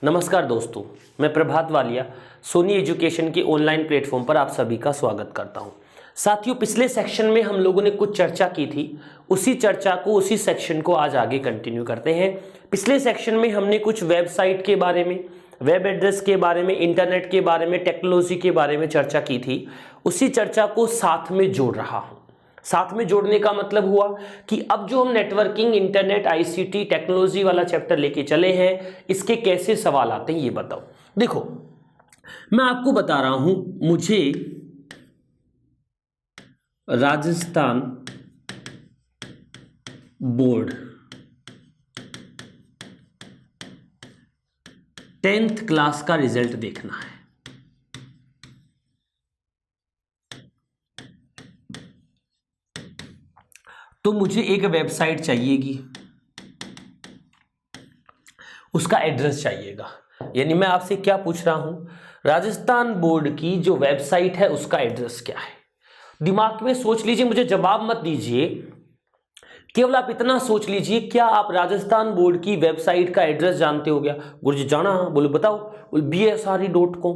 नमस्कार दोस्तों, मैं प्रभात वालिया सोनी एजुकेशन के ऑनलाइन प्लेटफॉर्म पर आप सभी का स्वागत करता हूं। साथियों, पिछले सेक्शन में हम लोगों ने कुछ चर्चा की थी, उसी चर्चा को उसी सेक्शन को आज आगे कंटिन्यू करते हैं। पिछले सेक्शन में हमने कुछ वेबसाइट के बारे में, वेब एड्रेस के बारे में, इंटरनेट के बारे में, टेक्नोलॉजी के बारे में चर्चा की थी। उसी चर्चा को साथ में जोड़ रहा हूं। साथ में जोड़ने का मतलब हुआ कि अब जो हम नेटवर्किंग, इंटरनेट, आईसीटी, टेक्नोलॉजी वाला चैप्टर लेके चले हैं, इसके कैसे सवाल आते हैं ये बताओ। देखो, मैं आपको बता रहा हूं, मुझे राजस्थान बोर्ड 10th क्लास का रिजल्ट देखना है। तो मुझे एक वेबसाइट चाहिएगी, उसका एड्रेस चाहिएगा। यानी मैं आपसे क्या पूछ रहा हूं, राजस्थान बोर्ड की जो वेबसाइट है उसका एड्रेस क्या है। दिमाग में सोच लीजिए, मुझे जवाब मत दीजिए, केवल आप इतना सोच लीजिए, क्या आप राजस्थान बोर्ड की वेबसाइट का एड्रेस जानते हो? गया गुरुजी जाना, बोले बताओ। बोले BSRE.com,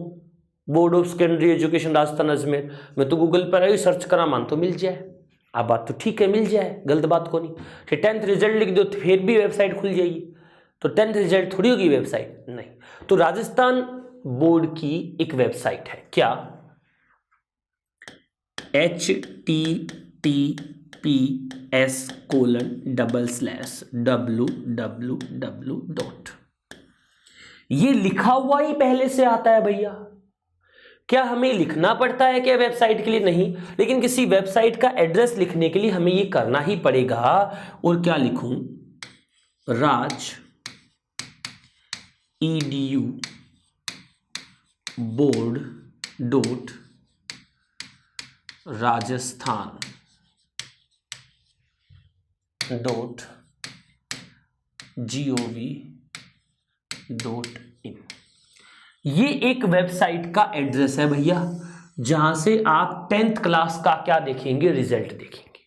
board of secondary education Rajasthan Ajmer. मैं तो गूगल पर सर्च करा, मान तो मिल जाए। अब बात तो ठीक है, मिल जाए, गलत बात को नहीं। फिर 10th रिजल्ट लिख दो तो फिर भी वेबसाइट खुल जाएगी। तो 10th रिजल्ट थोड़ी होगी वेबसाइट, नहीं। तो राजस्थान बोर्ड की एक वेबसाइट है, क्या? https://www. ये लिखा हुआ ही पहले से आता है भैया। क्या हमें लिखना पड़ता है क्या वेबसाइट के लिए? नहीं, लेकिन किसी वेबसाइट का एड्रेस लिखने के लिए हमें ये करना ही पड़ेगा। और क्या लिखूं? राज edu board dot Rajasthan dot gov.in। ये एक वेबसाइट का एड्रेस है भैया, जहां से आप 10th क्लास का क्या देखेंगे? रिजल्ट देखेंगे।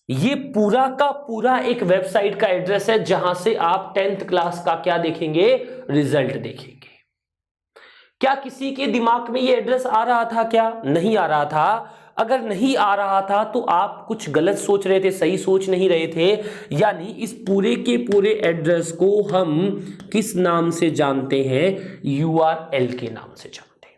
ये पूरा का पूरा एक वेबसाइट का एड्रेस है, जहां से आप 10th क्लास का क्या देखेंगे? रिजल्ट देखेंगे। क्या किसी के दिमाग में ये एड्रेस आ रहा था? क्या नहीं आ रहा था? अगर नहीं आ रहा था तो आप कुछ गलत सोच रहे थे, सही सोच नहीं रहे थे। यानी इस पूरे के पूरे एड्रेस को हम किस नाम से जानते हैं? URL के नाम से जानते हैं।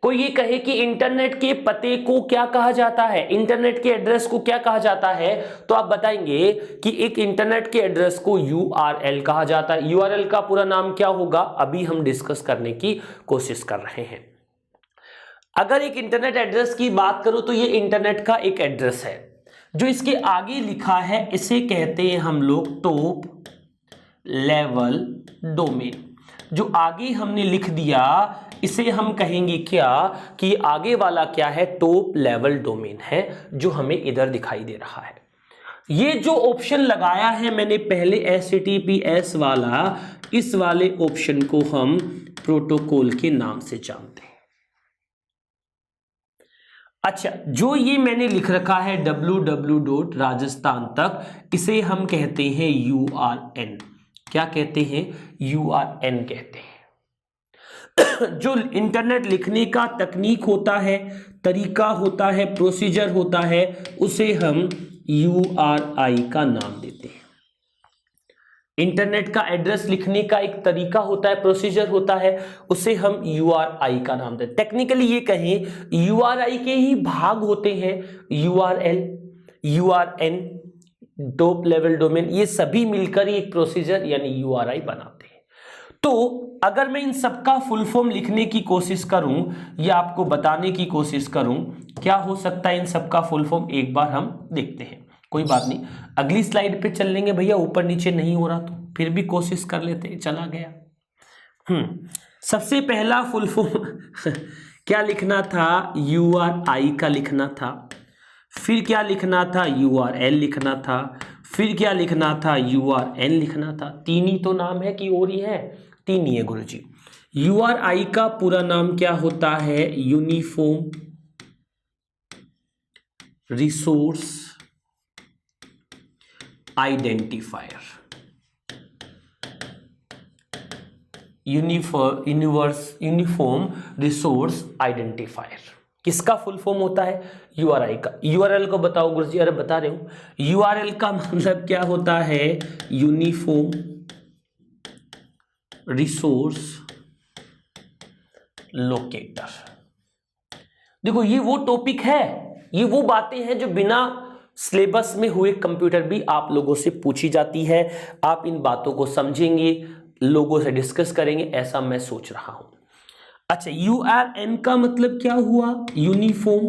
कोई ये कहे कि इंटरनेट के पते को क्या कहा जाता है, इंटरनेट के एड्रेस को क्या कहा जाता है, तो आप बताएंगे कि एक इंटरनेट के एड्रेस को URL कहा जाता है। URL का पूरा नाम क्या होगा, अभी हम डिस्कस करने की कोशिश कर रहे हैं। अगर एक इंटरनेट एड्रेस की बात करूं तो ये इंटरनेट का एक एड्रेस है। जो इसके आगे लिखा है इसे कहते हैं हम लोग टॉप लेवल डोमेन। जो आगे हमने लिख दिया इसे हम कहेंगे क्या, कि आगे वाला क्या है? टॉप लेवल डोमेन है, जो हमें इधर दिखाई दे रहा है। ये जो ऑप्शन लगाया है मैंने पहले HTTPS वाला, इस वाले ऑप्शन को हम प्रोटोकॉल के नाम से जानते हैं। अच्छा, जो ये मैंने लिख रखा है www. राजस्थान तक, इसे हम कहते हैं URN। क्या कहते हैं? URN कहते हैं। जो इंटरनेट लिखने का तकनीक होता है, तरीका होता है, प्रोसीजर होता है, उसे हम URI का नाम देते हैं। इंटरनेट का एड्रेस लिखने का एक तरीका होता है, प्रोसीजर होता है, उसे हम URI का नाम देते हैं। टेक्निकली ये कहें, URI के ही भाग होते हैं URL, URN, top level domain, ये सभी मिलकर ही एक प्रोसीजर यानी URI बनाते हैं। तो अगर मैं इन सबका फुल फॉर्म लिखने की कोशिश करूं या आपको बताने की कोशिश करूं, क्या हो सकता है इन सबका फुल फॉर्म, एक बार हम देखते हैं। कोई बात नहीं, अगली स्लाइड पे चल लेंगे भैया, ऊपर नीचे नहीं हो रहा तो फिर भी कोशिश कर लेते हैं। चला गया। सबसे पहला फुल फॉर्म क्या लिखना था? URI का लिखना था। फिर क्या लिखना था? URL लिखना था। फिर क्या लिखना था? URN लिखना था। तीन ही तो नाम है कि और ही है? तीन ही है गुरुजी। URI का पूरा नाम क्या होता है? Uniform resource identifier. Uniform resource identifier. किसका फुल फॉर्म होता है? यूआरआई का। यूआरएल को बताओ गुरुजी। अरे बता रहे हूं, यूआरएल का मतलब क्या होता है? Uniform resource locator. देखो ये वो टॉपिक है, ये वो बातें हैं जो बिना सिलेबस में हुए कंप्यूटर भी आप लोगों से पूछी जाती है। आप इन बातों को समझेंगे, लोगों से डिस्कस करेंगे, ऐसा मैं सोच रहा हूं। अच्छा, यूआरएन का मतलब क्या हुआ? Uniform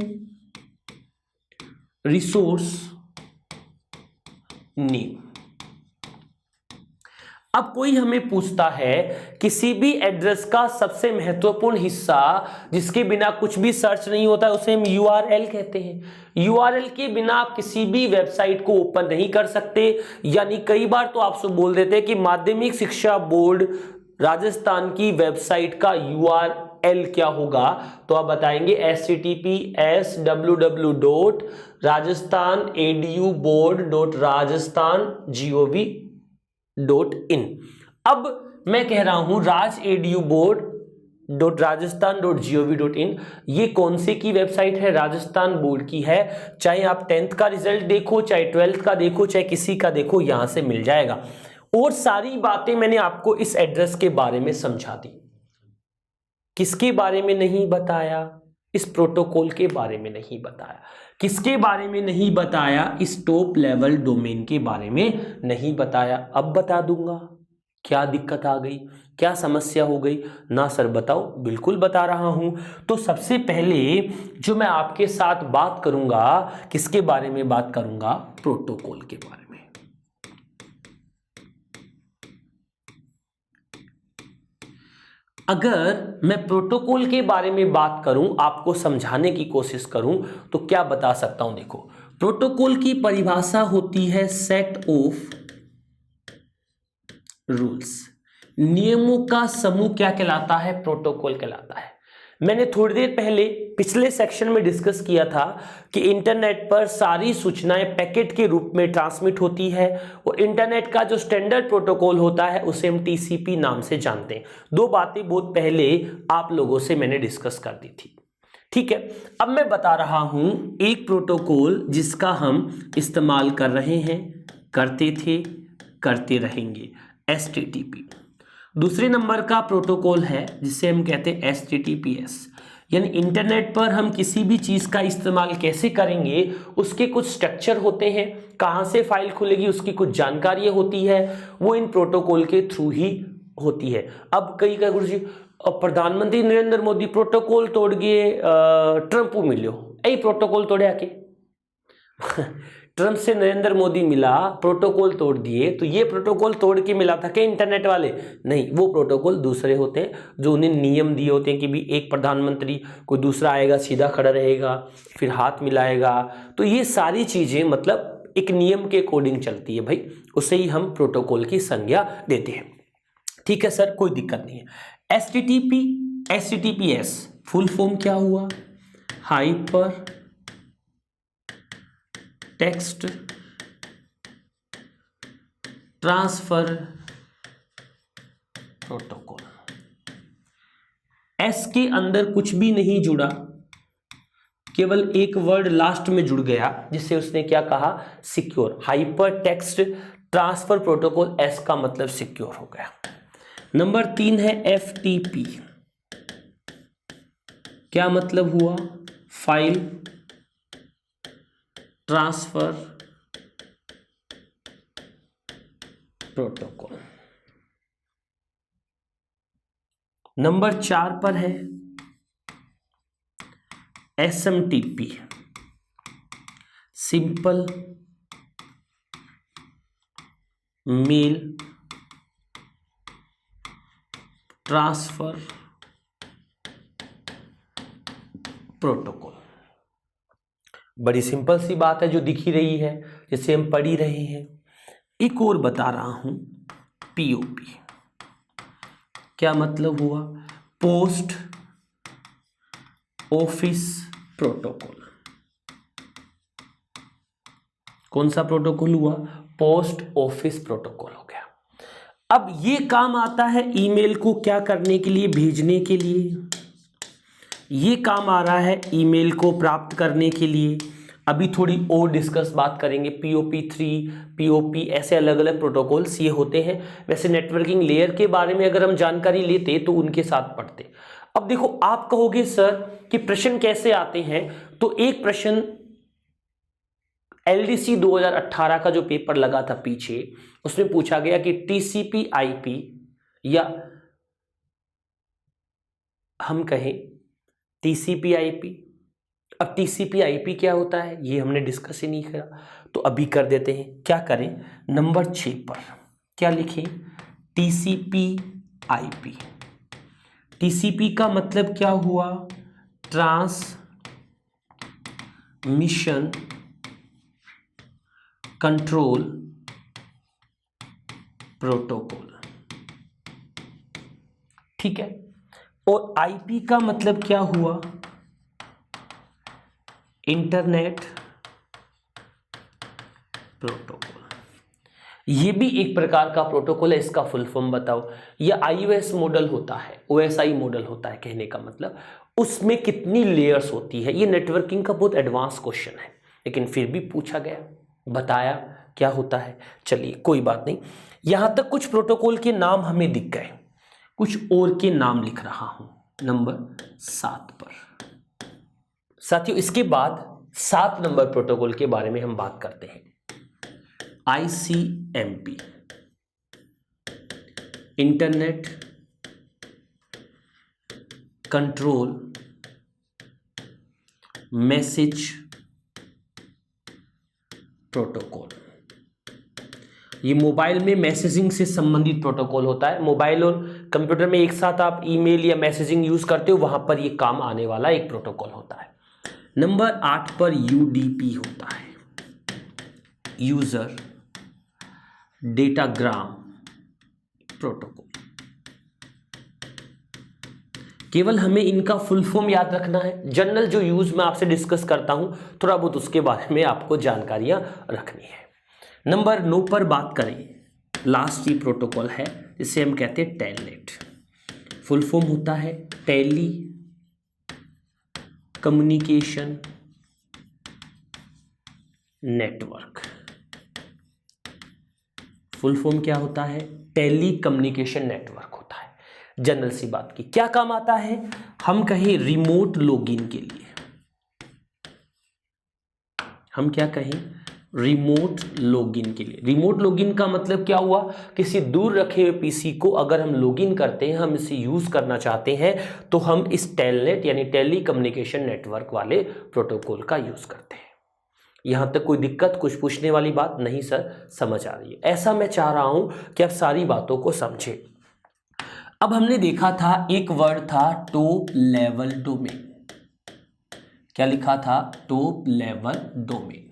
resource name. अब कोई हमें पूछता है किसी भी एड्रेस का सबसे महत्वपूर्ण हिस्सा जिसके बिना कुछ भी सर्च नहीं होता है उसे हम यूआरएल कहते हैं। यूआरएल के बिना आप किसी भी वेबसाइट को ओपन नहीं कर सकते। यानी कई बार तो आपसे बोल देते हैं कि माध्यमिक शिक्षा बोर्ड राजस्थान की वेबसाइट का यूआरएल क्या होगा, तो आप बताएंगे https://www.rajasthan.board.rajasthan.gov.in। अब मैं कह रहा हूं rajeduboard.rajasthan.gov.in, ये कौन से की वेबसाइट है? राजस्थान बोर्ड की है। चाहे आप 10th का रिजल्ट देखो, चाहे 12th का देखो, चाहे किसी का देखो, यहां से मिल जाएगा। और सारी बातें मैंने आपको इस एड्रेस के बारे में समझा दी। किसके बारे में नहीं बताया? इस प्रोटोकॉल के बारे में नहीं बताया। किसके बारे में नहीं बताया? इस टॉप लेवल डोमेन के बारे में नहीं बताया। अब बता दूंगा। क्या दिक्कत आ गई? क्या समस्या हो गई? ना सर बताओ, बिल्कुल बता रहा हूं। तो सबसे पहले जो मैं आपके साथ बात करूंगा, किसके बारे में बात करूंगा? प्रोटोकॉल के बारे में। अगर मैं प्रोटोकॉल के बारे में बात करूं, आपको समझाने की कोशिश करूं, तो क्या बता सकता हूं? देखो, प्रोटोकॉल की परिभाषा होती है सेट ऑफ रूल्स। नियमों का समूह क्या कहलाता है? प्रोटोकॉल कहलाता है। मैंने थोड़ी देर पहले पिछले सेक्शन में डिस्कस किया था कि इंटरनेट पर सारी सूचनाएं पैकेट के रूप में ट्रांसमिट होती है और इंटरनेट का जो स्टैंडर्ड प्रोटोकॉल होता है उसे हम टीसीपी नाम से जानते हैं। दो बातें बहुत पहले आप लोगों से मैंने डिस्कस कर दी थी। ठीक है, अब मैं बता रहा हूं एक प्रोटोकॉल जिसका हम इस्तेमाल कर रहे हैं, करते थे, करते रहेंगे, एचटीटीपी। दूसरे नंबर का प्रोटोकॉल है जिसे हम कहते हैं एचटीटीपीएस। यानी इंटरनेट पर हम किसी भी चीज का इस्तेमाल कैसे करेंगे, उसके कुछ स्ट्रक्चर होते हैं, कहां से फाइल खुलेगी उसकी कुछ जानकारियां होती है, वो इन प्रोटोकॉल के थ्रू ही होती है। अब कई का गुरु जी प्रधानमंत्री नरेंद्र मोदी प्रोटोकॉल तोड़ गए, ट्रंप को मिलो, यही प्रोटोकॉल तोड़े आके ट्रंप से नरेंद्र मोदी मिला, प्रोटोकॉल तोड़ दिए, तो ये प्रोटोकॉल तोड़ के मिला था क्या इंटरनेट वाले? नहीं, वो प्रोटोकॉल दूसरे होते हैं जो उन्हें नियम दिए होते हैं कि भी एक प्रधानमंत्री, कोई दूसरा आएगा सीधा खड़ा रहेगा, फिर हाथ मिलाएगा। तो ये सारी चीजें मतलब एक नियम के अकॉर्डिंग चलती है भाई, उसे ही हम प्रोटोकॉल की संज्ञा देते हैं। ठीक है सर, कोई दिक्कत नहीं है। एचटीटीपीएस फुल फॉर्म क्या हुआ? Hyper text transfer protocol. S के अंदर कुछ भी नहीं जुड़ा, केवल एक वर्ड लास्ट में जुड़ गया जिसे उसने क्या कहा? Secure. Hyper text transfer protocol, S का मतलब सिक्योर हो गया। नंबर 3 है एफटीपी। क्या मतलब हुआ? File transfer protocol. नंबर 4 पर है SMTP, simple mail transfer protocol. बड़ी सिंपल सी बात है जो दिख ही रही है, जिसे हम पढ़ ही रहे हैं। एक और बता रहा हूं, पीओपी। क्या मतलब हुआ? Post office protocol. कौन सा प्रोटोकॉल हुआ? पोस्ट ऑफिस प्रोटोकॉल हो गया। अब ये काम आता है ईमेल को क्या करने के लिए, भेजने के लिए। ये काम आ रहा है ईमेल को प्राप्त करने के लिए। अभी थोड़ी और डिस्कस बात करेंगे, POP3, POP, ऐसे अलग अलग प्रोटोकॉल्स ये होते हैं। वैसे नेटवर्किंग लेयर के बारे में अगर हम जानकारी लेते तो उनके साथ पढ़ते। अब देखो, आप कहोगे सर कि प्रश्न कैसे आते हैं, तो एक प्रश्न LDC 2018 का जो पेपर लगा था पीछे, उसमें पूछा गया कि TCP/IP या हम कहें TCP/IP। अब TCP/IP क्या होता है ये हमने डिस्कस ही नहीं करा, तो अभी कर देते हैं। क्या करें, नंबर 6 पर क्या लिखें, TCP/IP। TCP का मतलब क्या हुआ, ट्रांसमिशन कंट्रोल प्रोटोकॉल, ठीक है। और IP का मतलब क्या हुआ, इंटरनेट प्रोटोकॉल। ये भी एक प्रकार का प्रोटोकॉल है, इसका फुल फॉर्म बताओ। ये iOS मॉडल होता है, OSI मॉडल होता है, कहने का मतलब उसमें कितनी लेयर्स होती है। ये नेटवर्किंग का बहुत एडवांस क्वेश्चन है, लेकिन फिर भी पूछा गया, बताया क्या होता है। चलिए कोई बात नहीं, यहां तक कुछ प्रोटोकॉल के नाम हमें दिख गए, कुछ और के नाम लिख रहा हूं नंबर 7 पर। साथियों, इसके बाद 7 नंबर प्रोटोकॉल के बारे में हम बात करते हैं, ICMP, internet control message protocol. ये मोबाइल में मैसेजिंग से संबंधित प्रोटोकॉल होता है। मोबाइल और कंप्यूटर में एक साथ आप ईमेल या मैसेजिंग यूज करते हो, वहां पर ये काम आने वाला एक प्रोटोकॉल होता है। नंबर 8 पर UDP होता है, यूजर डेटाग्राम प्रोटोकॉल। केवल हमें इनका फुल फॉर्म याद रखना है, जनरल जो यूज मैं आपसे डिस्कस करता हूं थोड़ा बहुत उसके बारे में आपको जानकारियां रखनी है। नंबर 9 पर बात करें, लास्ट ही प्रोटोकॉल है जिसे हम कहते हैं टेलनेट। फुल फॉर्म होता है telecommunication network. Full form क्या होता है, टेली कम्युनिकेशन नेटवर्क होता है। जनरल सी बात की, क्या काम आता है, हम कहें रिमोट लॉगिन के लिए। हम क्या कहें, रिमोट लॉगिन के लिए। रिमोट लॉगिन का मतलब क्या हुआ, किसी दूर रखे हुए पीसी को अगर हम लॉगिन करते हैं, हम इसे यूज करना चाहते हैं, तो हम इस टेलनेट यानी टेली कम्युनिकेशन नेटवर्क वाले प्रोटोकॉल का यूज करते हैं। यहां तक कोई दिक्कत, कुछ पूछने वाली बात नहीं सर, समझ आ रही है। ऐसा मैं चाह रहा हूं कि आप सारी बातों को समझें। अब हमने देखा था एक वर्ड था टॉप लेवल डोमेन। क्या लिखा था, टॉप लेवल डोमेन।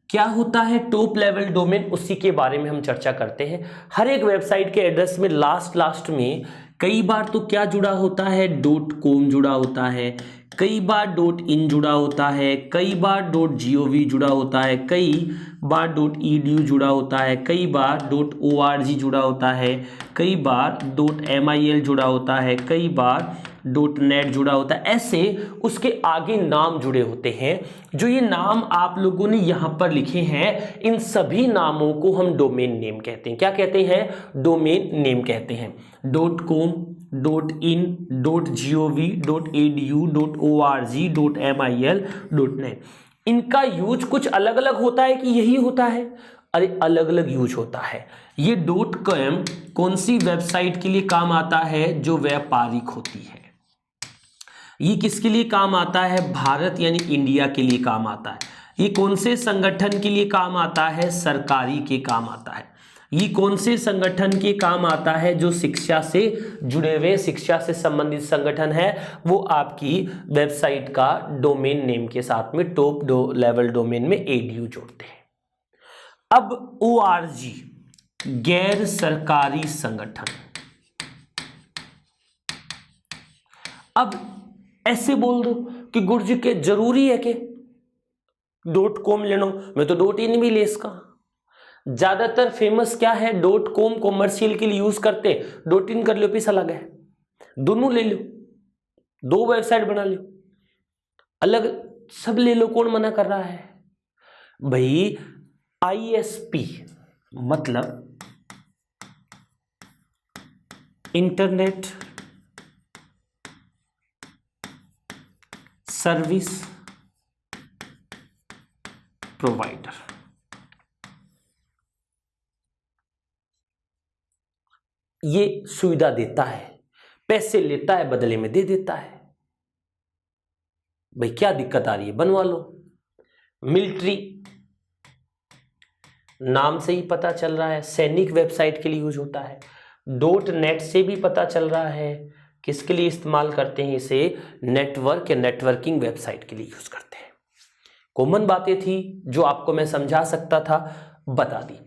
क्या होता है टॉप लेवल डोमेन, उसी के बारे में हम चर्चा करते हैं। हर एक वेबसाइट के एड्रेस में लास्ट में कई बार तो क्या जुड़ा होता है, .com जुड़ा होता है, कई बार .in जुड़ा होता है, कई बार .gov जुड़ा होता है, कई बार .edu जुड़ा होता है, कई बार .org जुड़ा होता है, कई बार .mil जुड़ा होता है, कई बार .net जुड़ा होता है। ऐसे उसके आगे नाम जुड़े होते हैं। जो ये नाम आप लोगों ने यहां पर लिखे हैं, इन सभी नामों को हम डोमेन नेम कहते हैं। क्या कहते हैं, डोमेन नेम कहते हैं। .com, .in, .gov, .edu, .org, .mil, .net, इनका यूज कुछ अलग अलग होता है कि यही होता है, अरे अलग अलग यूज होता है। ये .com कौन सी वेबसाइट के लिए काम आता है, जो व्यापारिक होती है। ये किसके लिए काम आता है, भारत यानी इंडिया के लिए काम आता है। ये कौन से संगठन के लिए काम आता है, सरकारी के काम आता है। ये कौन से संगठन के काम आता है, जो शिक्षा से जुड़े हुए, शिक्षा से संबंधित संगठन है, वो आपकी वेबसाइट का डोमेन नेम के साथ में टॉप लेवल डोमेन में edu जोड़ते हैं। अब ORG, गैर सरकारी संगठन। अब ऐसे बोल दो कि गुरुजी के जरूरी है कि .com लेना, मैं तो .in भी ले इसका। ज्यादातर फेमस क्या है, .com कॉमर्शियल के लिए यूज करते, .in कर लो, पैसा लगा है, दोनों ले लो, 2 वेबसाइट बना लो, अलग सब ले लो, कौन मना कर रहा है भाई। ISP मतलब इंटरनेट सर्विस प्रोवाइडर। ये सुविधा देता है, पैसे लेता है, बदले में दे देता है। भाई क्या दिक्कत आ रही है, बनवा लो। मिलिट्री, नाम से ही पता चल रहा है सैनिक वेबसाइट के लिए यूज होता है। .net से भी पता चल रहा है किसके लिए इस्तेमाल करते हैं इसे, नेटवर्क या नेटवर्किंग वेबसाइट के लिए यूज करते हैं। कॉमन बातें थी जो आपको मैं समझा सकता था, बता दी।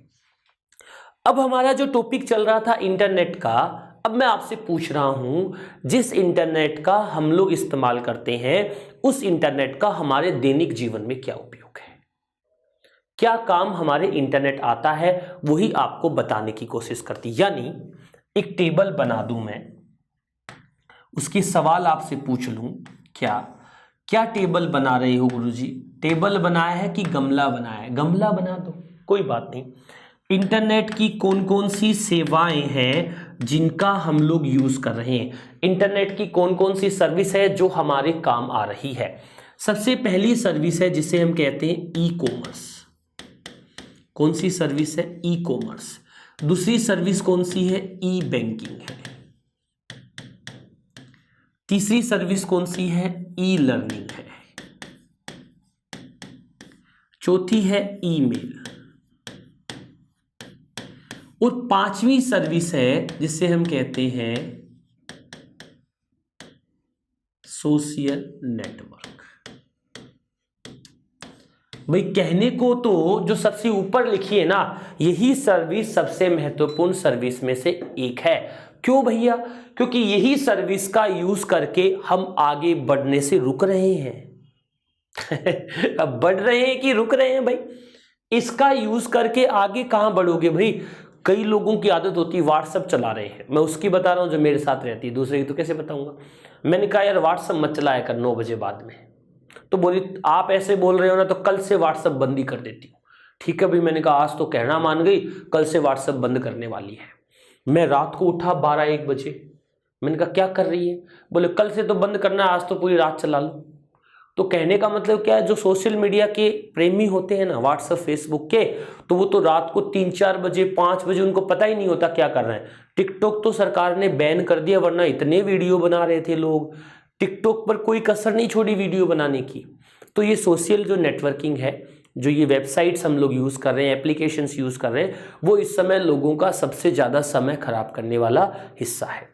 अब हमारा जो टॉपिक चल रहा था इंटरनेट का, अब मैं आपसे पूछ रहा हूं जिस इंटरनेट का हम लोग इस्तेमाल करते हैं उस इंटरनेट का हमारे दैनिक जीवन में क्या उपयोग है, क्या काम हमारे इंटरनेट आता है, वही आपको बताने की कोशिश करती। यानी एक टेबल बना दूं मैं, उसकी सवाल आपसे पूछ लूं, क्या क्या टेबल बना रहे हो गुरुजी, टेबल बनाया है कि गमला बनाया है, गमला बना दो, कोई बात नहीं। इंटरनेट की कौन कौन सी सेवाएं हैं जिनका हम लोग यूज कर रहे हैं, इंटरनेट की कौन कौन सी सर्विस है जो हमारे काम आ रही है। सबसे पहली सर्विस है जिसे हम कहते हैं ई कॉमर्स। कौन सी सर्विस है, ई कॉमर्स। दूसरी सर्विस कौन सी है, ई बैंकिंग है। तीसरी सर्विस कौन सी है, ई लर्निंग है। चौथी है ईमेल। और पांचवी सर्विस है जिसे हम कहते हैं सोशल नेटवर्क। भाई कहने को तो जो सबसे ऊपर लिखी है ना, यही सर्विस सबसे महत्वपूर्ण सर्विस में से एक है। क्यों भैया, क्योंकि यही सर्विस का यूज करके हम आगे बढ़ने से रुक रहे हैं। अब बढ़ रहे हैं कि रुक रहे हैं भाई, इसका यूज करके आगे कहां बढ़ोगे भाई। कई लोगों की आदत होती है व्हाट्सएप चला रहे हैं, मैं उसकी बता रहा हूं जो मेरे साथ रहती है, दूसरे की तो कैसे बताऊंगा। मैंने कहा यार व्हाट्सएप मत चलाया कर 9 बजे बाद में, तो बोली आप ऐसे बोल रहे हो ना तो कल से व्हाट्सएप बंद ही कर देती हूँ। ठीक है भाई, मैंने कहा आज तो कहना मान गई, कल से व्हाट्सएप बंद करने वाली है। मैं रात को उठा 12-1 बजे, मैंने कहा क्या कर रही है, बोले कल से तो बंद करना है, आज तो पूरी रात चला लो। तो कहने का मतलब क्या है, जो सोशल मीडिया के प्रेमी होते हैं ना व्हाट्सएप फेसबुक के, तो वो तो रात को 3-4 बजे 5 बजे उनको पता ही नहीं होता क्या कर रहे हैं। टिकटॉक तो सरकार ने बैन कर दिया, वरना इतने वीडियो बना रहे थे लोग, टिकटॉक पर कोई कसर नहीं छोड़ी वीडियो बनाने की। तो ये सोशल जो नेटवर्किंग है, जो ये वेबसाइट्स हम लोग यूज़ कर रहे हैं, एप्लीकेशंस यूज़ कर रहे हैं, वो इस समय लोगों का सबसे ज़्यादा समय खराब करने वाला हिस्सा है।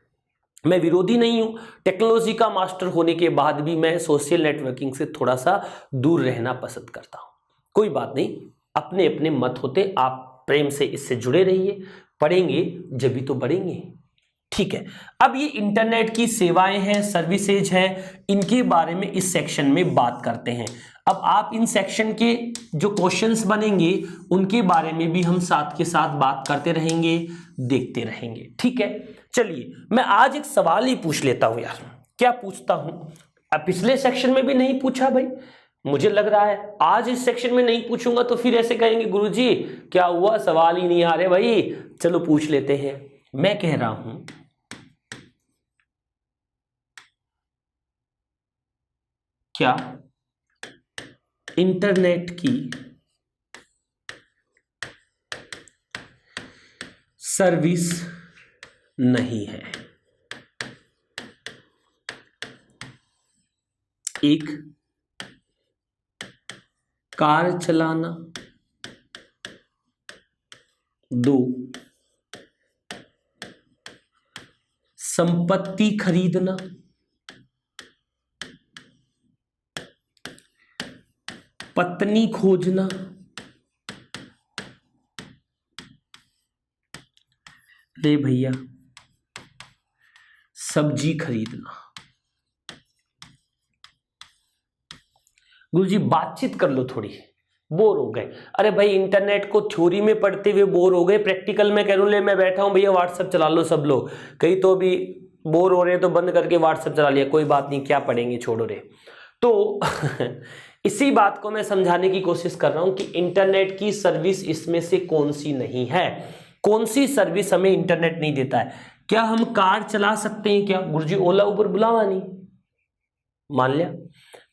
मैं विरोधी नहीं हूं, टेक्नोलॉजी का मास्टर होने के बाद भी मैं सोशल नेटवर्किंग से थोड़ा सा दूर रहना पसंद करता हूं। कोई बात नहीं, अपने अपने मत होते, आप प्रेम से इससे जुड़े रहिए, पढ़ेंगे जब भी तो बढ़ेंगे। ठीक है, अब ये इंटरनेट की सेवाएं हैं, सर्विसेज हैं, इनके बारे में इस सेक्शन में बात करते हैं। अब आप इन सेक्शन के जो क्वेश्चंस बनेंगे उनके बारे में भी हम साथ के साथ बात करते रहेंगे, देखते रहेंगे। ठीक है, चलिए मैं आज एक सवाल ही पूछ लेता हूं यार। क्या पूछता हूं, अब पिछले सेक्शन में भी नहीं पूछा भाई, मुझे लग रहा है आज इस सेक्शन में नहीं पूछूंगा तो फिर ऐसे कहेंगे गुरुजी क्या हुआ, सवाल ही नहीं आ रहे भाई। चलो पूछ लेते हैं। मैं कह रहा हूं क्या इंटरनेट की सर्विस नहीं है। एक, कार चलाना। 2, संपत्ति खरीदना। 3, पत्नी खोजना। ले भैया, सब्जी खरीदना। गुरुजी बातचीत कर लो थोड़ी, बोर हो गए। अरे भाई इंटरनेट को थ्योरी में पढ़ते हुए बोर हो गए, प्रैक्टिकल में कह रहा हूं ले मैं बैठा हूं भैया व्हाट्सएप चला लो सब लोग, कहीं तो भी बोर हो रहे हैं तो बंद करके व्हाट्सएप चला लिया, कोई बात नहीं क्या पढ़ेंगे छोड़ो रे। तो इसी बात को मैं समझाने की कोशिश कर रहा हूं कि इंटरनेट की सर्विस इसमें से कौन सी नहीं है, कौन सी सर्विस हमें इंटरनेट नहीं देता है। क्या हम कार चला सकते हैं? क्या गुरुजी ओला उबर बुलावा नहीं, मान लिया।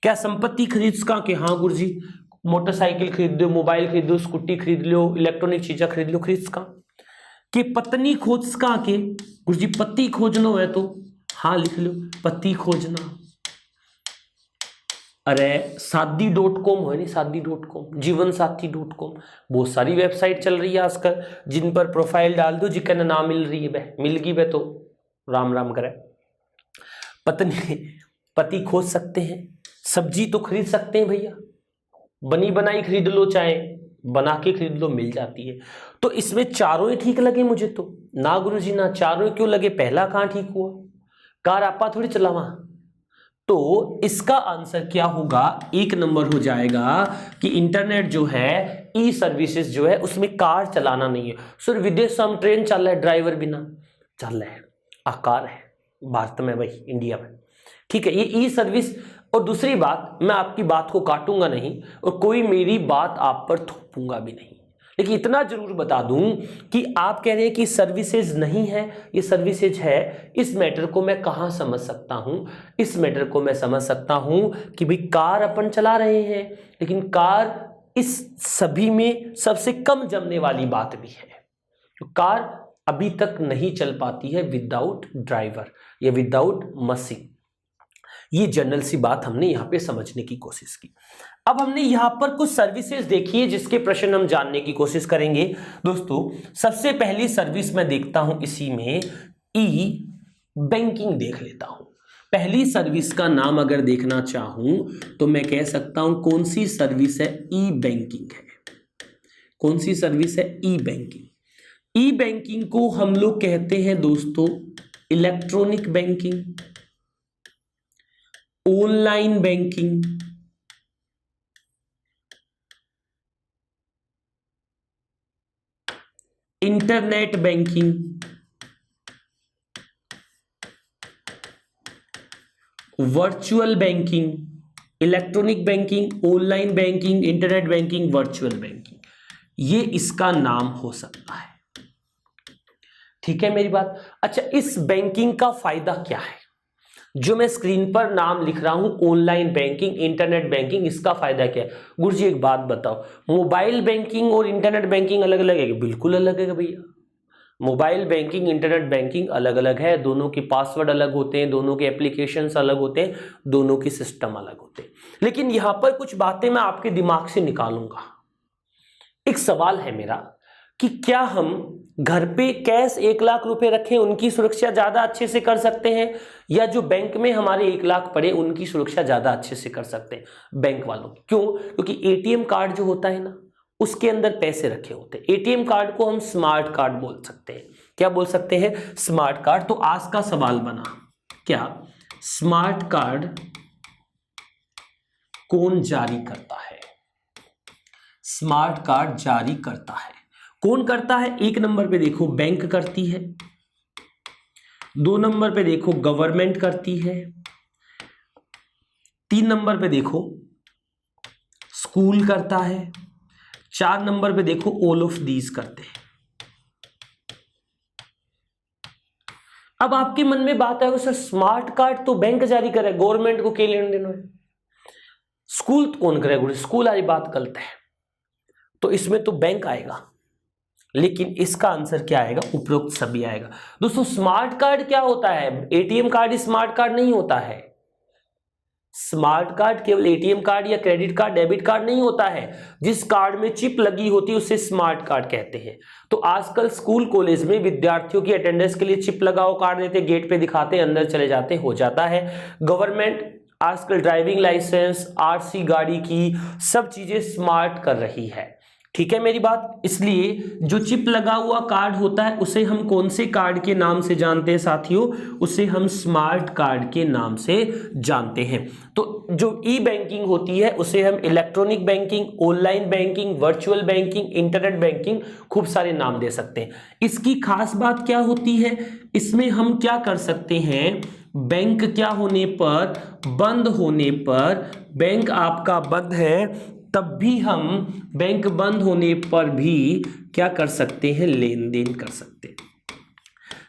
क्या संपत्ति खरीद सका के? हाँ गुरुजी मोटरसाइकिल खरीद लो, मोबाइल खरीद लो, स्कूटी खरीद लो, इलेक्ट्रॉनिक चीजें खरीद लो, खरीद सका। कि पत्नी खोज सका के? गुरुजी पति खोजनो है तो हाँ लिख लो पति खोजना। अरे शादी.com है नहीं, शादी.com, जीवन साथी.com, बहुत सारी वेबसाइट चल रही है आजकल जिन पर प्रोफाइल डाल दो जिकन ना मिल रही है बे, मिल गई बे तो राम राम करे। पत्नी पति खोज सकते हैं, सब्जी तो खरीद सकते हैं भैया, बनी बनाई खरीद लो, चाहे बना के खरीद लो, मिल जाती है। तो इसमें चारों ही ठीक लगे मुझे तो ना गुरुजी ना, चारों क्यों लगे, पहला कहां ठीक हुआ, कार आपा थोड़ी चलावा। तो इसका आंसर क्या होगा, एक नंबर हो जाएगा कि इंटरनेट जो है ई सर्विसेज जो है उसमें कार चलाना नहीं है। सर विदेश में ट्रेन चल रहा है ड्राइवर बिना, चल रहा है, आकार है भारत में भाई इंडिया में, ठीक है, ये ई सर्विस। और दूसरी बात, मैं आपकी बात को काटूंगा नहीं और कोई मेरी बात आप पर थोपूंगा भी नहीं, लेकिन इतना जरूर बता दूं कि आप कह रहे हैं कि सर्विसेज नहीं है, ये सर्विसेज है। इस मैटर को मैं कहां समझ सकता हूं, इस मैटर को मैं समझ सकता हूं कि भाई कार अपन चला रहे हैं, लेकिन कार इस सभी में सबसे कम जमने वाली बात भी है। तो कार अभी तक नहीं चल पाती है विदाउट ड्राइवर या विदाउट मशीन। ये जनरल सी बात हमने यहां पे समझने की कोशिश की। अब हमने यहां पर कुछ सर्विसेज देखी है जिसके प्रश्न हम जानने की कोशिश करेंगे। दोस्तों सबसे पहली सर्विस मैं देखता हूं इसी में ई बैंकिंग देख लेता हूं। पहली सर्विस का नाम अगर देखना चाहूं तो मैं कह सकता हूं कौन सी सर्विस है, ई बैंकिंग है। कौन सी सर्विस है, ई बैंकिंग। ई बैंकिंग को हम लोग कहते हैं दोस्तों electronic banking, online banking, internet banking, virtual banking, electronic banking, online banking, internet banking, virtual banking, ये इसका नाम हो सकता है। ठीक है मेरी बात। अच्छा इस बैंकिंग का फायदा क्या है, जो मैं स्क्रीन पर नाम लिख रहा हूं ऑनलाइन बैंकिंग, इंटरनेट बैंकिंग, इसका फायदा क्या है? गुरुजी एक बात बताओ, मोबाइल बैंकिंग और इंटरनेट बैंकिंग अलग अलग है? बिल्कुल अलग है भैया। मोबाइल बैंकिंग इंटरनेट बैंकिंग अलग अलग है, दोनों के पासवर्ड अलग होते हैं, दोनों के एप्लीकेशंस अलग होते हैं, दोनों के सिस्टम अलग होते हैं। लेकिन यहां पर कुछ बातें मैं आपके दिमाग से निकालूंगा। एक सवाल है मेरा कि क्या हम घर पे कैश 1 लाख रुपए रखें उनकी सुरक्षा ज्यादा अच्छे से कर सकते हैं, या जो बैंक में हमारे 1 लाख पड़े उनकी सुरक्षा ज्यादा अच्छे से कर सकते हैं बैंक वालों की? क्यों? क्योंकि एटीएम कार्ड जो होता है ना उसके अंदर पैसे रखे होते हैं। एटीएम कार्ड को हम स्मार्ट कार्ड बोल सकते हैं। क्या बोल सकते हैं? Smart card. तो आज का सवाल बना, क्या स्मार्ट कार्ड कौन जारी करता है? स्मार्ट कार्ड जारी करता है कौन करता है? 1 नंबर पे देखो बैंक करती है, 2 नंबर पे देखो गवर्नमेंट करती है, 3 नंबर पे देखो स्कूल करता है, 4 नंबर पे देखो ऑल ऑफ दीज करते हैं। अब आपके मन में बात है सर स्मार्ट कार्ड तो बैंक जारी करे, गवर्नमेंट को क्या लेना देना है? स्कूल तो कौन करेगा? स्कूल वाली बात गलत है, तो इसमें तो बैंक आएगा, लेकिन इसका आंसर क्या आएगा? उपरोक्त सभी आएगा। दोस्तों स्मार्ट कार्ड क्या होता है? एटीएम कार्ड स्मार्ट कार्ड नहीं होता है। स्मार्ट कार्ड केवल एटीएम कार्ड या क्रेडिट कार्ड डेबिट कार्ड नहीं होता है। जिस कार्ड में चिप लगी होती है उसे स्मार्ट कार्ड कहते हैं। तो आजकल स्कूल कॉलेज में विद्यार्थियों की अटेंडेंस के लिए चिप लगाओ कार्ड देते, गेट पे दिखाते, अंदर चले जाते, हो जाता है। गवर्नमेंट आजकल ड्राइविंग लाइसेंस, आरसी गाड़ी की सब चीजें स्मार्ट कर रही है। ठीक है मेरी बात। इसलिए जो चिप लगा हुआ कार्ड होता है उसे हम कौन से कार्ड के नाम से जानते हैं साथियों? उसे हम स्मार्ट कार्ड के नाम से जानते हैं। तो जो ई बैंकिंग होती है उसे हम electronic banking, online banking, virtual banking, internet banking, खूब सारे नाम दे सकते हैं। इसकी खास बात क्या होती है? इसमें हम क्या कर सकते हैं, बैंक क्या होने पर, बंद होने पर, बैंक आपका बंद है तब भी हम बैंक बंद होने पर भी क्या कर सकते हैं, लेन देन कर सकते हैं।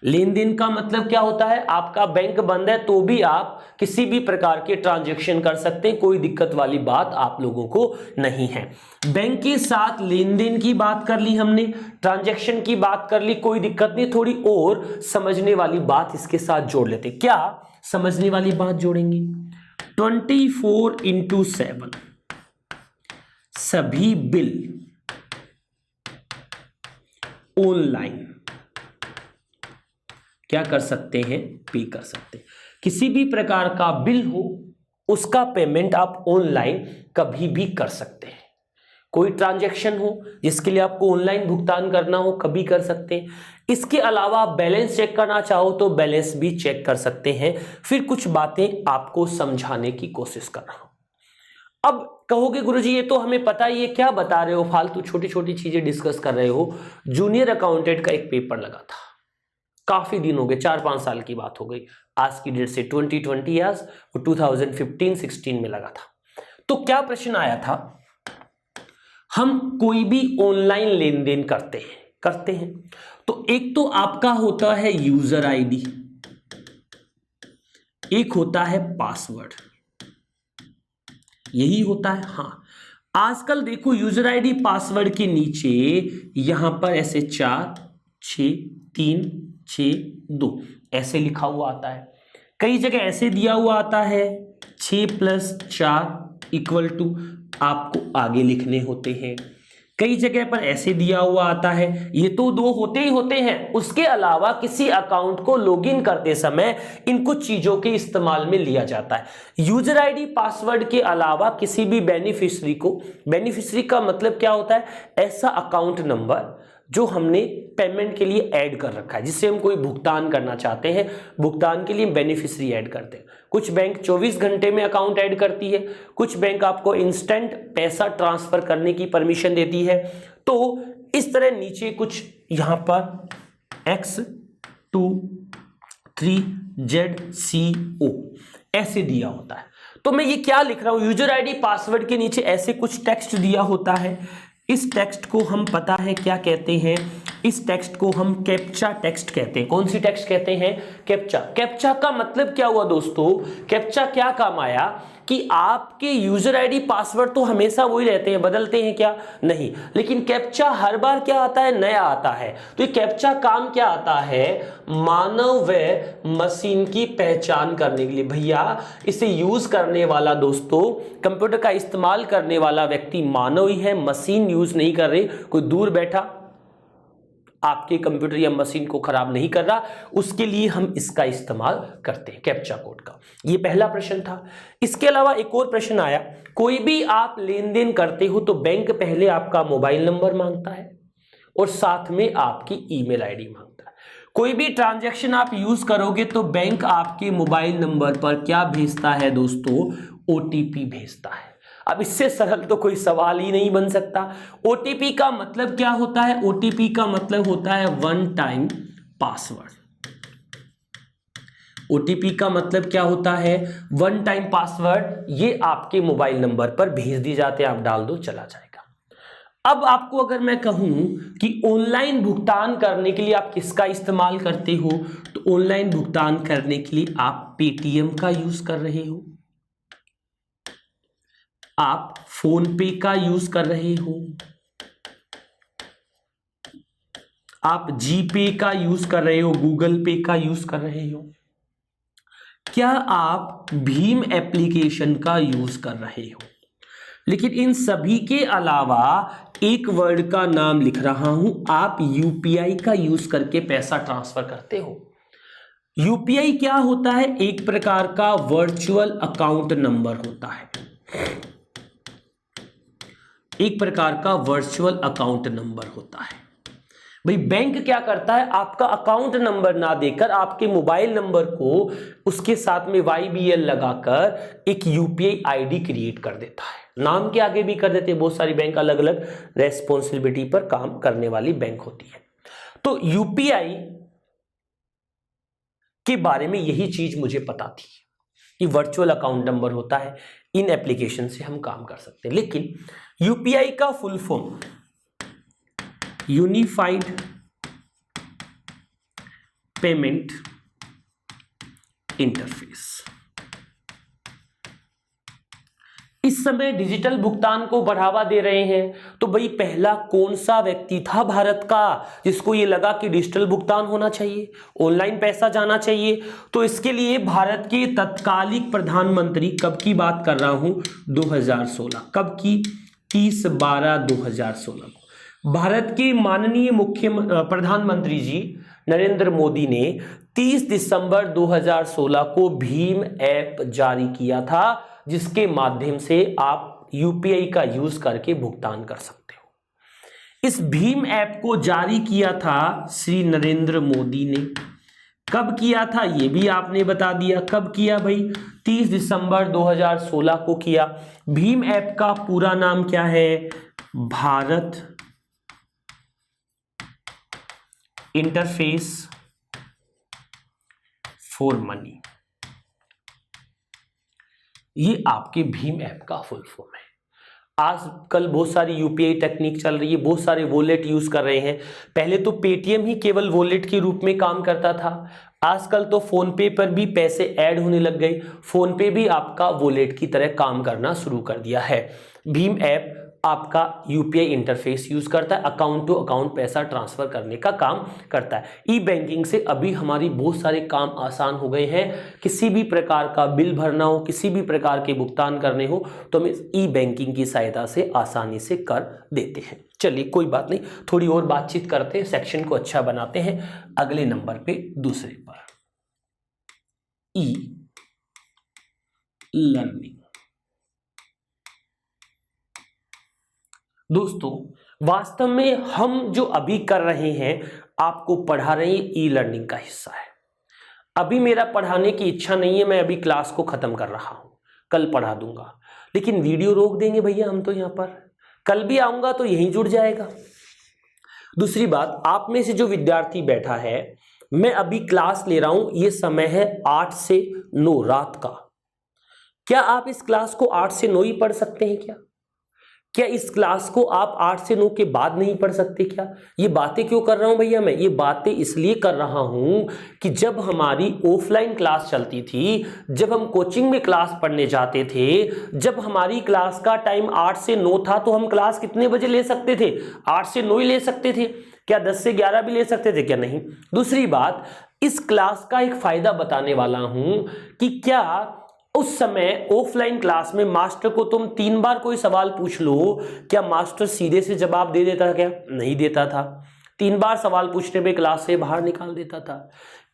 लेन देन का मतलब क्या होता है? आपका बैंक बंद है तो भी आप किसी भी प्रकार के ट्रांजैक्शन कर सकते हैं, कोई दिक्कत वाली बात आप लोगों को नहीं है। बैंक के साथ लेन देन की बात कर ली हमने, ट्रांजैक्शन की बात कर ली, कोई दिक्कत नहीं। थोड़ी और समझने वाली बात इसके साथ जोड़ लेते। क्या समझने वाली बात जोड़ेंगे? 24/7 सभी बिल ऑनलाइन क्या कर सकते हैं, पे कर सकते हैं। किसी भी प्रकार का बिल हो उसका पेमेंट आप ऑनलाइन कभी भी कर सकते हैं। कोई ट्रांजैक्शन हो जिसके लिए आपको ऑनलाइन भुगतान करना हो, कभी कर सकते हैं। इसके अलावा आप बैलेंस चेक करना चाहो तो बैलेंस भी चेक कर सकते हैं। फिर कुछ बातें आपको समझाने की कोशिश कर रहा हूं। अब कहोगे गुरुजी ये तो हमें पता ही है, क्या बता रहे हो, फालतू छोटी छोटी चीजें डिस्कस कर रहे हो। जूनियर अकाउंटेंट का एक पेपर लगा था, काफी दिन हो गए, 4-5 साल की बात हो गई आज की डेट से, 2020 ईयर्स, वो 2015-16 में लगा था। तो क्या प्रश्न आया था, हम कोई भी ऑनलाइन लेन देन करते हैं तो एक तो आपका होता है यूजर आईडी, एक होता है पासवर्ड, यही होता है। हाँ, आजकल देखो यूजर आईडी पासवर्ड के नीचे यहां पर ऐसे 4 6 3 6 2 ऐसे लिखा हुआ आता है। कई जगह ऐसे दिया हुआ आता है 6 + 4 = आपको आगे लिखने होते हैं। कई जगह पर ऐसे दिया हुआ आता है, ये तो 2 होते ही होते हैं। उसके अलावा किसी अकाउंट को लॉगिन करते समय इन कुछ चीजों के इस्तेमाल में लिया जाता है। यूजर आईडी पासवर्ड के अलावा किसी भी बेनिफिशियरी को, बेनिफिशियरी का मतलब क्या होता है, ऐसा अकाउंट नंबर जो हमने पेमेंट के लिए ऐड कर रखा है, जिससे हम कोई भुगतान करना चाहते हैं, भुगतान के लिए बेनिफिशियरी ऐड करते हैं। कुछ बैंक 24 घंटे में अकाउंट ऐड करती है, कुछ बैंक आपको इंस्टेंट पैसा ट्रांसफर करने की परमिशन देती है। तो इस तरह नीचे कुछ यहां पर X23ZCO ऐसे दिया होता है। तो मैं ये क्या लिख रहा हूं, यूजर आईडी पासवर्ड के नीचे ऐसे कुछ टेक्स्ट दिया होता है। इस टेक्स्ट को हम पता है क्या कहते हैं, इस टेक्स्ट को हम कैप्चा टेक्स्ट कहते हैं। कौन सी टेक्स्ट कहते हैं? कैप्चा। कैप्चा का मतलब क्या हुआ दोस्तों, कैप्चा क्या काम आया कि आपके यूजर आईडी पासवर्ड तो हमेशा वही रहते हैं, बदलते हैं क्या? नहीं, लेकिन कैप्चा हर बार क्या आता है, नया आता है। तो ये कैप्चा काम क्या आता है, मानव व मशीन की पहचान करने के लिए। भैया इसे यूज करने वाला दोस्तों, कंप्यूटर का इस्तेमाल करने वाला व्यक्ति मानव ही है, मशीन यूज नहीं कर रही। कोई दूर बैठा आपके कंप्यूटर या मशीन को खराब नहीं कर रहा, उसके लिए हम इसका इस्तेमाल करते हैं, कैप्चा कोड का। ये पहला प्रश्न था। इसके अलावा एक और प्रश्न आया, कोई भी आप लेन देन करते हो तो बैंक पहले आपका मोबाइल नंबर मांगता है और साथ में आपकी ईमेल आईडी मांगता है। कोई भी ट्रांजैक्शन आप यूज करोगे तो बैंक आपके मोबाइल नंबर पर क्या भेजता है दोस्तों, ओटीपी भेजता है। अब इससे सरल तो कोई सवाल ही नहीं बन सकता। ओटीपी का मतलब क्या होता है? ओटीपी का मतलब होता है वन टाइम पासवर्ड। ओटीपी का मतलब क्या होता है? One time password. ये आपके मोबाइल नंबर पर भेज दी जाते हैं, आप डाल दो चला जाएगा। अब आपको अगर मैं कहूं कि ऑनलाइन भुगतान करने के लिए आप किसका इस्तेमाल करते हो, तो ऑनलाइन भुगतान करने के लिए आप पेटीएम का यूज कर रहे हो, आप फोन पे का यूज कर रहे हो, आप जीपे का यूज कर रहे हो, गूगल पे का यूज कर रहे हो, क्या आप भीम एप्लीकेशन का यूज कर रहे हो। लेकिन इन सभी के अलावा एक वर्ड का नाम लिख रहा हूं, आप यूपीआई का यूज करके पैसा ट्रांसफर करते हो। यूपीआई क्या होता है? एक प्रकार का वर्चुअल अकाउंट नंबर होता है। एक प्रकार का वर्चुअल अकाउंट नंबर होता है। भाई बैंक क्या करता है, आपका अकाउंट नंबर ना देकर आपके मोबाइल नंबर को उसके साथ में YBL लगाकर एक यूपीआई आईडी क्रिएट कर देता है। नाम के आगे भी कर देते हैं, बहुत सारी बैंक अलग अलग रेस्पॉन्सिबिलिटी पर काम करने वाली बैंक होती है। तो यूपीआई के बारे में यही चीज मुझे पता थी कि वर्चुअल अकाउंट नंबर होता है, इन एप्लीकेशन से हम काम कर सकते हैं। लेकिन यूपीआई का full form unified payment interface. इस समय डिजिटल भुगतान को बढ़ावा दे रहे हैं, तो भाई पहला कौन सा व्यक्ति था भारत का जिसको ये लगा कि डिजिटल भुगतान होना चाहिए, ऑनलाइन पैसा जाना चाहिए? तो इसके लिए भारत के तत्कालिक प्रधानमंत्री, कब की बात कर रहा हूं, 2016, कब की, 30/12/2016 को भारत के माननीय प्रधानमंत्री जी नरेंद्र मोदी ने 30 दिसंबर 2016 को भीम ऐप जारी किया था, जिसके माध्यम से आप यूपीआई का यूज करके भुगतान कर सकते हो। इस भीम ऐप को जारी किया था श्री नरेंद्र मोदी ने। कब किया था ये भी आपने बता दिया, कब किया भाई, 30 दिसंबर 2016 को किया। भीम ऐप का पूरा नाम क्या है, भारत इंटरफेस फॉर मनी। ये आपके भीम ऐप का फुल फॉर्म है। आजकल बहुत सारी यूपीआई टेक्निक चल रही है, बहुत सारे वॉलेट यूज कर रहे हैं। पहले तो पेटीएम ही केवल वॉलेट के रूप में काम करता था, आजकल तो फोन पे पर भी पैसे ऐड होने लग गए। फोन पे भी आपका वॉलेट की तरह काम करना शुरू कर दिया है। भीम ऐप आपका यूपीआई इंटरफेस यूज करता है, अकाउंट टू अकाउंट पैसा ट्रांसफर करने का काम करता है। ई बैंकिंग से अभी हमारी बहुत सारे काम आसान हो गए हैं। किसी भी प्रकार का बिल भरना हो, किसी भी प्रकार के भुगतान करने हो, तो हम इस ई बैंकिंग की सहायता से आसानी से कर देते हैं। चलिए कोई बात नहीं, थोड़ी और बातचीत करते हैं, सेक्शन को अच्छा बनाते हैं। अगले नंबर पे दूसरे पर ई लर्निंग। दोस्तों वास्तव में हम जो अभी कर रहे हैं, आपको पढ़ा रहे हैं, ई लर्निंग का हिस्सा है। अभी मेरा पढ़ाने की इच्छा नहीं है, मैं अभी क्लास को खत्म कर रहा हूं, कल पढ़ा दूंगा। लेकिन वीडियो रोक देंगे भैया हम तो यहां पर, कल भी आऊंगा तो यहीं जुड़ जाएगा। दूसरी बात, आप में से जो विद्यार्थी बैठा है, मैं अभी क्लास ले रहा हूं, ये समय है 8 से 9 रात का। क्या आप इस क्लास को 8 से 9 ही पढ़ सकते हैं क्या इस क्लास को आप 8 से 9 के बाद नहीं पढ़ सकते क्या? ये बातें क्यों कर रहा हूं भैया मैं? ये बातें इसलिए कर रहा हूं कि जब हमारी ऑफलाइन क्लास चलती थी, जब हम कोचिंग में क्लास पढ़ने जाते थे, जब हमारी क्लास का टाइम 8 से 9 था, तो हम क्लास कितने बजे ले सकते थे? 8 से 9 ही ले सकते थे। क्या 10 से 11 भी ले सकते थे क्या? नहीं। दूसरी बात, इस क्लास का एक फायदा बताने वाला हूं कि क्या उस समय ऑफलाइन क्लास में मास्टर को तुम 3 बार कोई सवाल पूछ लो, क्या मास्टर सीधे से जवाब दे देता था क्या? नहीं देता था। 3 बार सवाल पूछने में क्लास से बाहर निकाल देता था।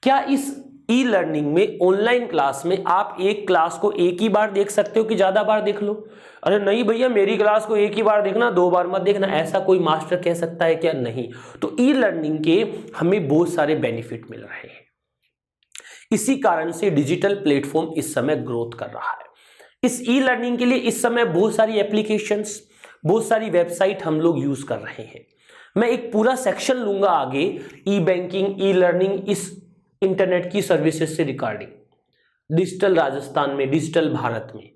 क्या इस ई लर्निंग में, ऑनलाइन क्लास में, आप एक क्लास को एक ही बार देख सकते हो कि ज्यादा बार देख लो? अरे नहीं भैया, मेरी क्लास को एक ही बार देखना, 2 बार मत देखना, ऐसा कोई मास्टर कह सकता है क्या? नहीं। तो ई लर्निंग के हमें बहुत सारे बेनिफिट मिल रहे हैं। इसी कारण से डिजिटल प्लेटफॉर्म इस समय ग्रोथ कर रहा है। इस ई लर्निंग के लिए इस समय बहुत सारी एप्लीकेशंस, बहुत सारी वेबसाइट हम लोग यूज कर रहे हैं। मैं एक पूरा सेक्शन लूंगा आगे, ई बैंकिंग, ई लर्निंग, इस इंटरनेट की सर्विसेज से रिगार्डिंग। डिजिटल राजस्थान में, डिजिटल भारत में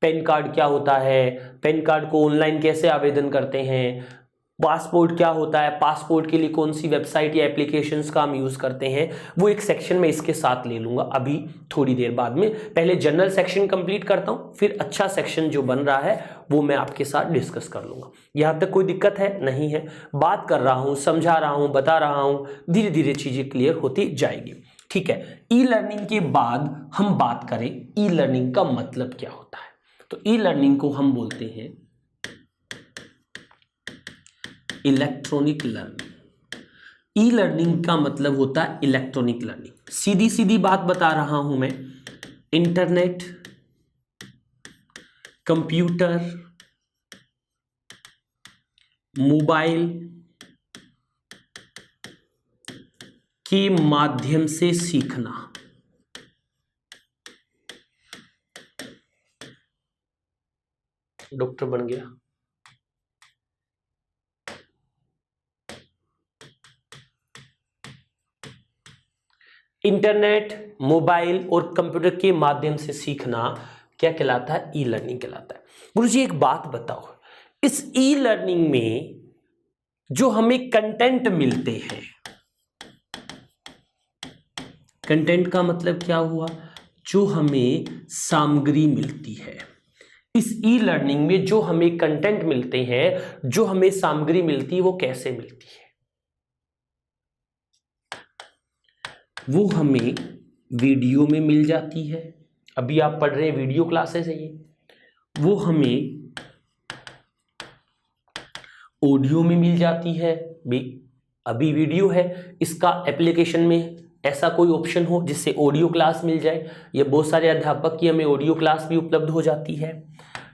पैन कार्ड क्या होता है, पैन कार्ड को ऑनलाइन कैसे आवेदन करते हैं, पासपोर्ट क्या होता है, पासपोर्ट के लिए कौन सी वेबसाइट या एप्लीकेशंस का हम यूज करते हैं, वो एक सेक्शन में इसके साथ ले लूंगा अभी थोड़ी देर बाद में। पहले जनरल सेक्शन कंप्लीट करता हूं, फिर अच्छा सेक्शन जो बन रहा है वो मैं आपके साथ डिस्कस कर लूंगा। यहां तक कोई दिक्कत है? नहीं है। बात कर रहा हूं, समझा रहा हूं, बता रहा हूं, धीरे धीरे चीजें क्लियर होती जाएगी। ठीक है, ई लर्निंग के बाद हम बात करें ई लर्निंग का मतलब क्या होता है। तो ई लर्निंग को हम बोलते हैं इलेक्ट्रॉनिक लर्निंग। ई लर्निंग का मतलब होता है इलेक्ट्रॉनिक लर्निंग। सीधी सीधी बात बता रहा हूं मैं, इंटरनेट, कंप्यूटर, मोबाइल के माध्यम से सीखना। डॉक्टर बन गया। इंटरनेट, मोबाइल और कंप्यूटर के माध्यम से सीखना क्या कहलाता है? ई लर्निंग कहलाता है। गुरुजी एक बात बताओ, इस ई लर्निंग में जो हमें कंटेंट मिलते हैं, कंटेंट का मतलब क्या हुआ? जो हमें सामग्री मिलती है। इस ई लर्निंग में जो हमें कंटेंट मिलते हैं, जो हमें सामग्री मिलती है, वो कैसे मिलती है? वो हमें वीडियो में मिल जाती है। अभी आप पढ़ रहे हैं वीडियो क्लासेस है ये। वो हमें ऑडियो में मिल जाती है। अभी वीडियो है, इसका एप्लीकेशन में ऐसा कोई ऑप्शन हो जिससे ऑडियो क्लास मिल जाए, या बहुत सारे अध्यापक की हमें ऑडियो क्लास भी उपलब्ध हो जाती है।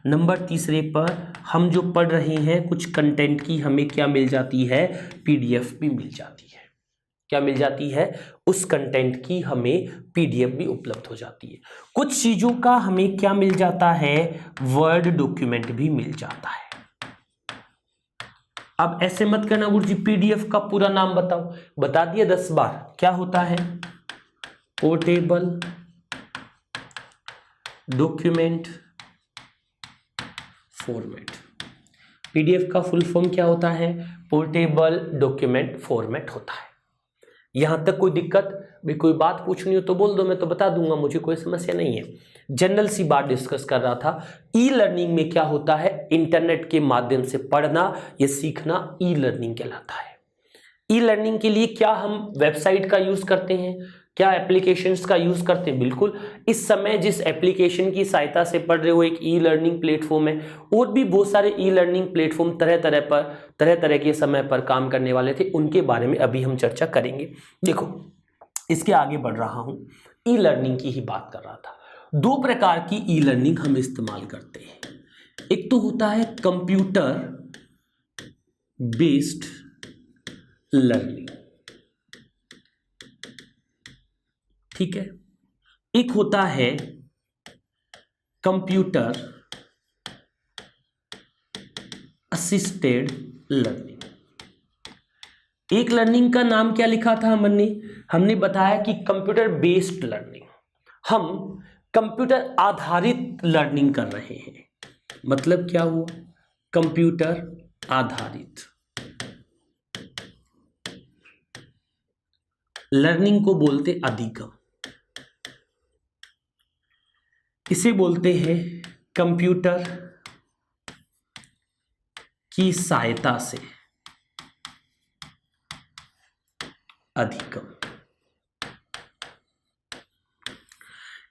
नंबर तीसरे पर हम जो पढ़ रहे हैं कुछ कंटेंट की हमें क्या मिल जाती है? पीडीएफ भी मिल जाती है। क्या मिल जाती है? उस कंटेंट की हमें पीडीएफ भी उपलब्ध हो जाती है। कुछ चीजों का हमें क्या मिल जाता है? वर्ड डॉक्यूमेंट भी मिल जाता है। अब ऐसे मत करना गुरुजी पीडीएफ का पूरा नाम बताओ, बता दिया 10 बार। क्या होता है? Portable document format. पीडीएफ का फुल फॉर्म क्या होता है? पोर्टेबल डॉक्यूमेंट फॉर्मेट होता है। यहां तक कोई दिक्कत? भी कोई बात पूछनी हो तो बोल दो, मैं तो बता दूंगा, मुझे कोई समस्या नहीं है। जनरल सी बात डिस्कस कर रहा था। ई लर्निंग में क्या होता है? इंटरनेट के माध्यम से पढ़ना या सीखना ई लर्निंग कहलाता है। ई लर्निंग के लिए क्या हम वेबसाइट का यूज करते हैं? क्या एप्लीकेशंस का यूज करते हैं? बिल्कुल। इस समय जिस एप्लीकेशन की सहायता से पढ़ रहे हो एक ई लर्निंग प्लेटफॉर्म है, और भी बहुत सारे ई लर्निंग प्लेटफॉर्म तरह तरह के समय पर काम करने वाले थे, उनके बारे में अभी हम चर्चा करेंगे। देखो इसके आगे बढ़ रहा हूं, ई लर्निंग की ही बात कर रहा था। 2 प्रकार की ई लर्निंग हम इस्तेमाल करते हैं। एक तो होता है कंप्यूटर बेस्ड लर्निंग, ठीक है। एक होता है कंप्यूटर असिस्टेड लर्निंग। एक लर्निंग का नाम क्या लिखा था हमने बताया कि कंप्यूटर बेस्ड लर्निंग। हम कंप्यूटर आधारित लर्निंग कर रहे हैं। मतलब क्या हुआ? कंप्यूटर आधारित लर्निंग को बोलते अधिगम। इसे बोलते हैं कंप्यूटर की सहायता से अधिगम।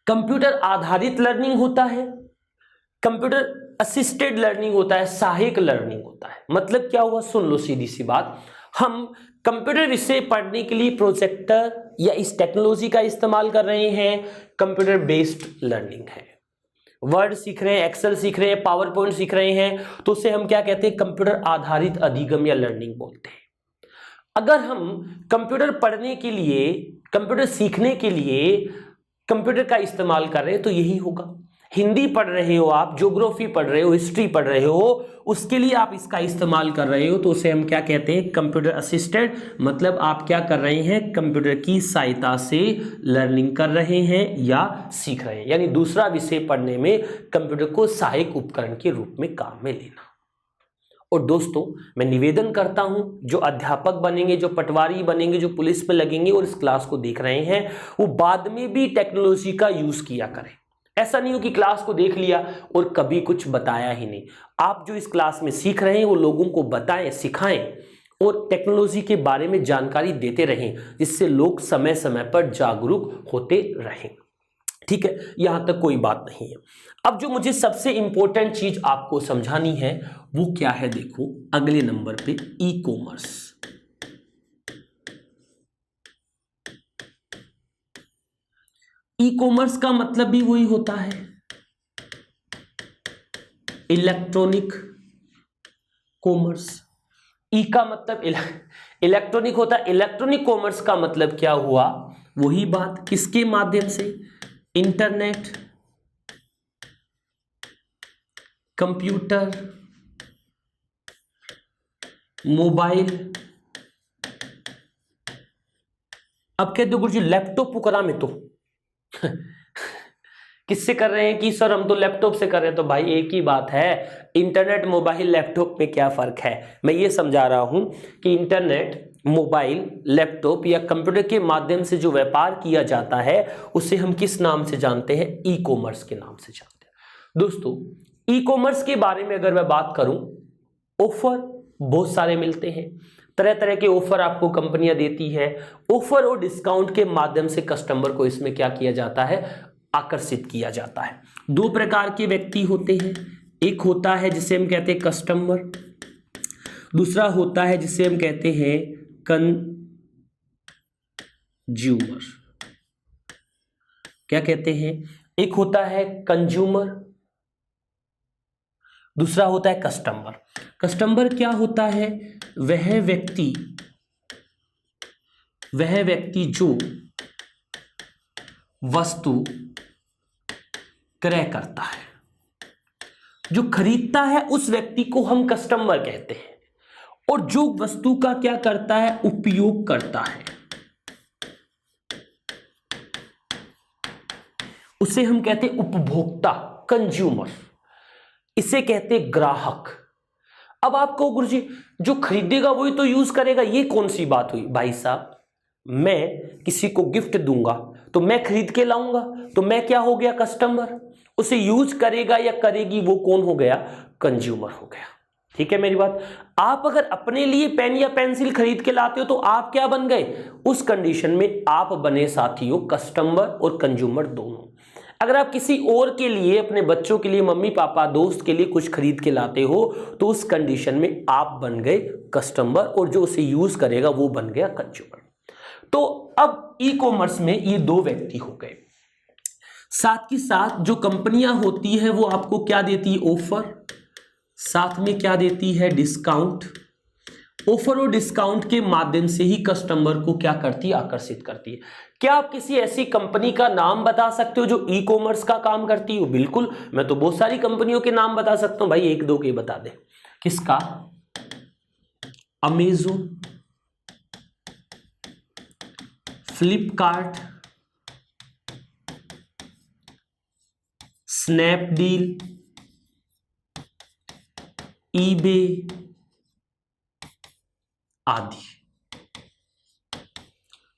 कंप्यूटर आधारित लर्निंग होता है, कंप्यूटर असिस्टेड लर्निंग होता है, सहायक लर्निंग होता है। मतलब क्या हुआ? सुन लो सीधी सी बात। हम कंप्यूटर विषय पढ़ने के लिए प्रोजेक्टर या इस टेक्नोलॉजी का इस्तेमाल कर रहे हैं, कंप्यूटर बेस्ड लर्निंग है। वर्ड सीख रहे हैं, एक्सेल सीख रहे हैं, पावर पॉइंट सीख रहे हैं, तो उसे हम क्या कहते हैं? कंप्यूटर आधारित अधिगम या लर्निंग बोलते हैं। अगर हम कंप्यूटर पढ़ने के लिए, कंप्यूटर सीखने के लिए कंप्यूटर का इस्तेमाल कर रहे हैं तो यही होगा। हिंदी पढ़ रहे हो आप, ज्योग्राफी पढ़ रहे हो, हिस्ट्री पढ़ रहे हो, उसके लिए आप इसका इस्तेमाल कर रहे हो, तो उसे हम क्या कहते हैं? Computer assisted. मतलब आप क्या कर रहे हैं? कंप्यूटर की सहायता से लर्निंग कर रहे हैं या सीख रहे हैं, यानी दूसरा विषय पढ़ने में कंप्यूटर को सहायक उपकरण के रूप में काम में लेना। और दोस्तों मैं निवेदन करता हूं, जो अध्यापक बनेंगे, जो पटवारी बनेंगे, जो पुलिस में लगेंगे और इस क्लास को देख रहे हैं, वो बाद में भी टेक्नोलॉजी का यूज किया करें। ऐसा नहीं हो कि क्लास को देख लिया और कभी कुछ बताया ही नहीं। आप जो इस क्लास में सीख रहे हैं वो लोगों को बताएं, सिखाएं और टेक्नोलॉजी के बारे में जानकारी देते रहें, जिससे लोग समय समय पर जागरूक होते रहें। ठीक है, यहां तक कोई बात नहीं है। अब जो मुझे सबसे इंपॉर्टेंट चीज आपको समझानी है वो क्या है? देखो अगले नंबर पे ई कॉमर्स। ई कॉमर्स का मतलब भी वही होता है, इलेक्ट्रॉनिक कॉमर्स। ई का मतलब इलेक्ट्रॉनिक होता है। इलेक्ट्रॉनिक कॉमर्स का मतलब क्या हुआ, वही बात, किसके माध्यम से, इंटरनेट, कंप्यूटर, मोबाइल। अब कह दो गुरुजी लैपटॉप को करा में तो किससे कर रहे हैं कि सर हम तो लैपटॉप से कर रहे हैं, तो भाई एक ही बात है, इंटरनेट, मोबाइल, लैपटॉप में क्या फर्क है। मैं ये समझा रहा हूं कि इंटरनेट, मोबाइल, लैपटॉप या कंप्यूटर के माध्यम से जो व्यापार किया जाता है उसे हम किस नाम से जानते हैं, ई कॉमर्स के नाम से जानते हैं। दोस्तों ई कॉमर्स के बारे में अगर मैं बात करूं, ऑफर बहुत सारे मिलते हैं, तरह तरह के ऑफर आपको कंपनियां देती है। ऑफर और डिस्काउंट के माध्यम से कस्टमर को इसमें क्या किया जाता है, आकर्षित किया जाता है। दो प्रकार के व्यक्ति होते हैं, एक होता है जिसे हम कहते हैं कस्टमर, दूसरा होता है जिसे हम कहते हैं कंज्यूमर। क्या कहते हैं, एक होता है कंज्यूमर, दूसरा होता है कस्टमर। कस्टमर क्या होता है, वह व्यक्ति जो वस्तु क्रय करता है, जो खरीदता है, उस व्यक्ति को हम कस्टमर कहते हैं। और जो वस्तु का क्या करता है, उपयोग करता है, उसे हम कहते हैं उपभोक्ता, कंज्यूमर। इसे कहते हैं ग्राहक। अब आप कहो गुरुजी जो खरीदेगा वही तो यूज करेगा, ये कौन सी बात हुई। भाई साहब मैं किसी को गिफ्ट दूंगा तो मैं खरीद के लाऊंगा, तो मैं क्या हो गया, कस्टमर। उसे यूज करेगा या करेगी वो कौन हो गया, कंज्यूमर हो गया। ठीक है मेरी बात। आप अगर अपने लिए पेन या पेंसिल खरीद के लाते हो तो आप क्या बन गए, उस कंडीशन में आप बने साथियों कस्टमर और कंज्यूमर दोनों। अगर आप किसी और के लिए, अपने बच्चों के लिए, मम्मी पापा, दोस्त के लिए कुछ खरीद के लाते हो तो उस कंडीशन में आप बन गए कस्टमर और जो उसे यूज करेगा वो बन गया कंज्यूमर। तो अब ई कॉमर्स में ये दो व्यक्ति हो गए। साथ ही साथ जो कंपनियां होती है वो आपको क्या देती है, ऑफर, साथ में क्या देती है, डिस्काउंट। ऑफर और डिस्काउंट के माध्यम से ही कस्टमर को क्या करती है, आकर्षित करती है। क्या आप किसी ऐसी कंपनी का नाम बता सकते हो जो ई कॉमर्स का काम करती हो? बिल्कुल, मैं तो बहुत सारी कंपनियों के नाम बता सकता हूं। भाई एक दो के बता दे। किसका, अमेज़न, फ्लिपकार्ट, स्नैपडील, ईबे आदि।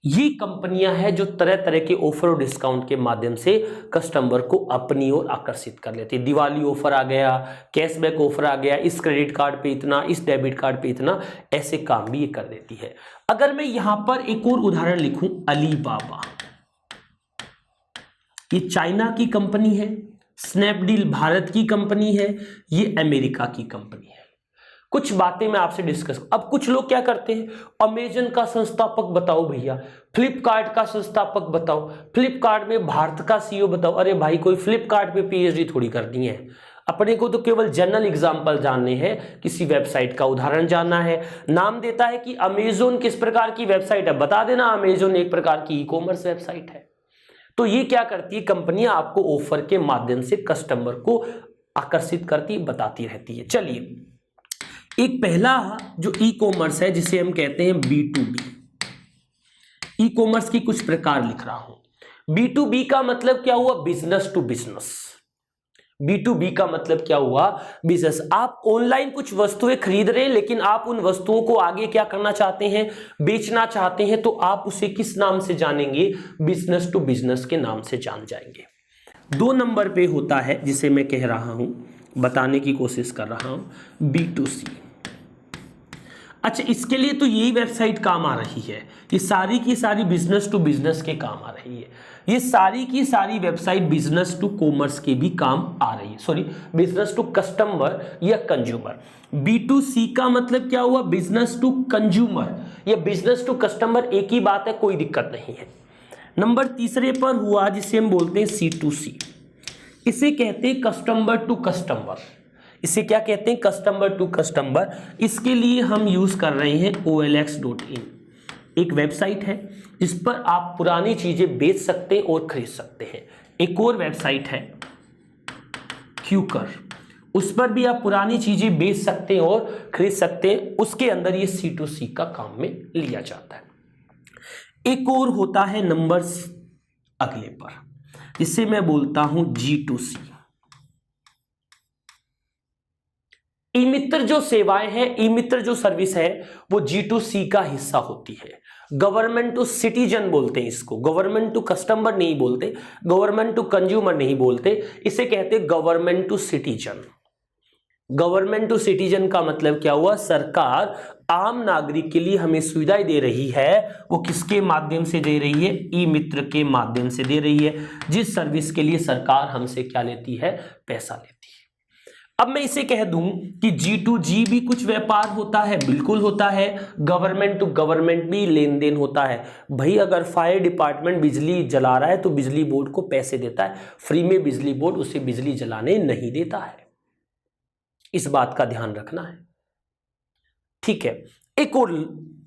ये कंपनियां हैं जो तरह तरह के ऑफर और डिस्काउंट के माध्यम से कस्टमर को अपनी ओर आकर्षित कर लेती है। दिवाली ऑफर आ गया, कैशबैक ऑफर आ गया, इस क्रेडिट कार्ड पे इतना, इस डेबिट कार्ड पे इतना, ऐसे काम भी ये कर देती है। अगर मैं यहां पर एक और उदाहरण लिखूं, अलीबाबा, ये चाइना की कंपनी है, स्नैपडील भारत की कंपनी है, ये अमेरिका की कंपनी है। कुछ बातें मैं आपसे डिस्कस। अब कुछ लोग क्या करते हैं, अमेजन का संस्थापक बताओ भैया, फ्लिपकार्ट का संस्थापक बताओ, फ्लिपकार्ट में भारत का सीईओ बताओ। अरे भाई कोई फ्लिपकार्ट पे पीएचडी थोड़ी करनी है, अपने को तो केवल जनरल एग्जाम्पल जानने हैं, किसी वेबसाइट का उदाहरण जानना है। नाम देता है कि अमेजन किस प्रकार की वेबसाइट है, बता देना अमेजन एक प्रकार की ई कॉमर्स वेबसाइट है। तो ये क्या करती है, कंपनियां आपको ऑफर के माध्यम से कस्टमर को आकर्षित करती, बताती रहती है। चलिए एक पहला जो ई कॉमर्स है जिसे हम कहते हैं B2B, ई कॉमर्स की कुछ प्रकार लिख रहा हूं। B2B का मतलब क्या हुआ, बिजनेस टू बिजनेस। B2B का मतलब क्या हुआ, बिजनेस। आप ऑनलाइन कुछ वस्तुएं खरीद रहे हैं लेकिन आप उन वस्तुओं को आगे क्या करना चाहते हैं, बेचना चाहते हैं, तो आप उसे किस नाम से जानेंगे, बिजनेस टू बिजनेस के नाम से जान जाएंगे। 2 नंबर पे होता है जिसे मैं कह रहा हूं, बताने की कोशिश कर रहा हूं, B2C। अच्छा इसके लिए तो यही वेबसाइट काम आ रही है, ये सारी की सारी बिजनेस टू बिजनेस के काम आ रही है, ये सारी की सारी वेबसाइट बिजनेस टू कॉमर्स के भी काम आ रही है, सॉरी बिजनेस टू कस्टमर या कंज्यूमर। B2C का मतलब क्या हुआ, बिजनेस टू कंज्यूमर या बिजनेस टू कस्टमर, एक ही बात है, कोई दिक्कत नहीं है। नंबर तीसरे पर हुआ जिसे हम बोलते हैं C2C, इसे कहते हैं कस्टमर टू कस्टमर। इसे क्या कहते हैं, कस्टमर टू कस्टमर। इसके लिए हम यूज कर रहे हैं OLX.in, एक वेबसाइट है जिस पर आप पुरानी चीजें बेच सकते हैं और खरीद सकते हैं। एक और वेबसाइट है क्यूकर, उस पर भी आप पुरानी चीजें बेच सकते हैं और खरीद सकते हैं। उसके अंदर ये C2C का काम में लिया जाता है। एक और होता है नंबर्स अगले पर, जिससे मैं बोलता हूं G2C। ई मित्र जो सेवाएं हैं, ई मित्र जो सर्विस है, वो G2C का हिस्सा होती है। गवर्नमेंट टू सिटीजन बोलते हैं इसको, गवर्नमेंट टू कस्टमर नहीं बोलते, गवर्नमेंट टू कंज्यूमर नहीं बोलते, इसे कहते हैं government to citizen. Government to citizen का मतलब क्या हुआ, सरकार आम नागरिक के लिए हमें सुविधाएं दे रही है, वो किसके माध्यम से दे रही है, ई मित्र के माध्यम से दे रही है, जिस सर्विस के लिए सरकार हमसे क्या लेती है, पैसा लेती है। अब मैं इसे कह दूं कि G2G भी कुछ व्यापार होता है, बिल्कुल होता है। गवर्नमेंट टू गवर्नमेंट भी लेन देन होता है। भाई अगर फायर डिपार्टमेंट बिजली जला रहा है तो बिजली बोर्ड को पैसे देता है, फ्री में बिजली बोर्ड उसे बिजली जलाने नहीं देता है। इस बात का ध्यान रखना है, ठीक है। एक और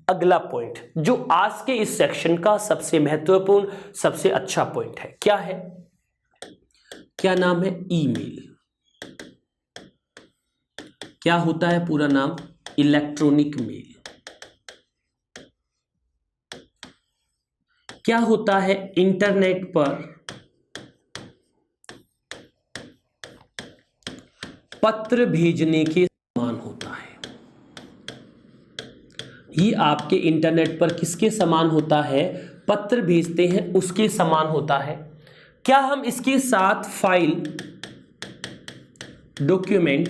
अगला पॉइंट जो आज के इस सेक्शन का सबसे महत्वपूर्ण, सबसे अच्छा पॉइंट है, क्या है, क्या नाम है, ईमेल। क्या होता है पूरा नाम, इलेक्ट्रॉनिक मेल। क्या होता है, इंटरनेट पर पत्र भेजने के समान होता है। ये आपके इंटरनेट पर किसके समान होता है, पत्र भेजते हैं उसके समान होता है। क्या हम इसके साथ फाइल, डॉक्यूमेंट,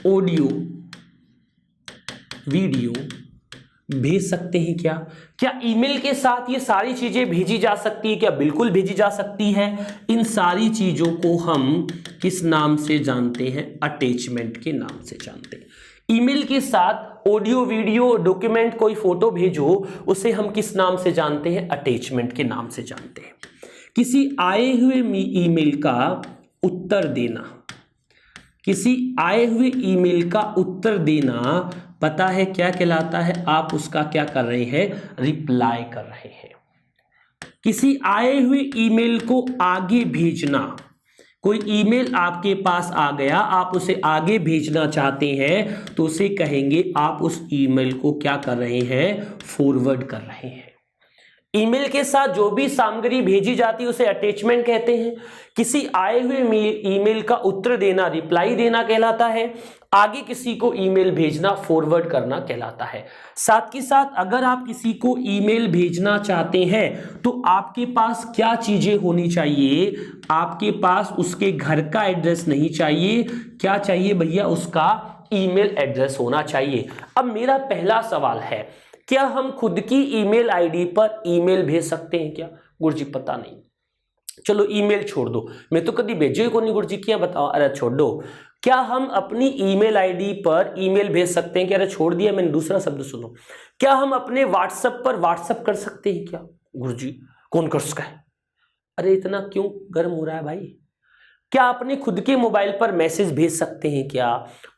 ऑडियो, वीडियो भेज सकते हैं क्या? क्या ईमेल के साथ ये सारी चीजें भेजी जा सकती है क्या? बिल्कुल भेजी जा सकती है। इन सारी चीजों को हम किस नाम से जानते हैं, अटैचमेंट के नाम से जानते हैं। ईमेल के साथ ऑडियो, वीडियो, डॉक्यूमेंट, कोई फोटो भेजो, उसे हम किस नाम से जानते हैं, अटैचमेंट के नाम से जानते हैं। किसी आए हुए ईमेल का उत्तर देना, किसी आए हुए ईमेल का उत्तर देना पता है क्या कहलाता है, आप उसका क्या कर रहे हैं, रिप्लाई कर रहे हैं। किसी आए हुए ईमेल को आगे भेजना, कोई ईमेल आपके पास आ गया, आप उसे आगे भेजना चाहते हैं तो उसे कहेंगे आप उस ईमेल को क्या कर रहे हैं, फॉरवर्ड कर रहे हैं। ईमेल के साथ जो भी सामग्री भेजी जाती है उसे अटैचमेंट कहते हैं। किसी आए हुए ईमेल का उत्तर देना, रिप्लाई देना कहलाता है। आगे किसी को ईमेल भेजना, फॉरवर्ड करना कहलाता है। साथ के साथ अगर आप किसी को ईमेल भेजना चाहते हैं तो आपके पास क्या चीजें होनी चाहिए, आपके पास उसके घर का एड्रेस नहीं चाहिए, क्या चाहिए भैया, उसका ईमेल एड्रेस होना चाहिए। अब मेरा पहला सवाल है, क्या हम खुद की ईमेल आईडी पर ईमेल भेज सकते हैं क्या? गुरुजी पता नहीं, चलो ईमेल छोड़ दो, मैं तो कभी भेजो को नहीं गुरुजी, क्या बताओ, अरे छोड़ दो। क्या हम अपनी ईमेल आईडी पर ईमेल भेज सकते हैं क्या? अरे छोड़ दिया मैंने, दूसरा शब्द सुनो। क्या हम अपने व्हाट्सएप पर व्हाट्सएप कर सकते हैं क्या? गुरुजी कौन कर सकता है? अरे इतना क्यों गर्म हो रहा है भाई? क्या अपने खुद के मोबाइल पर मैसेज भेज सकते हैं क्या?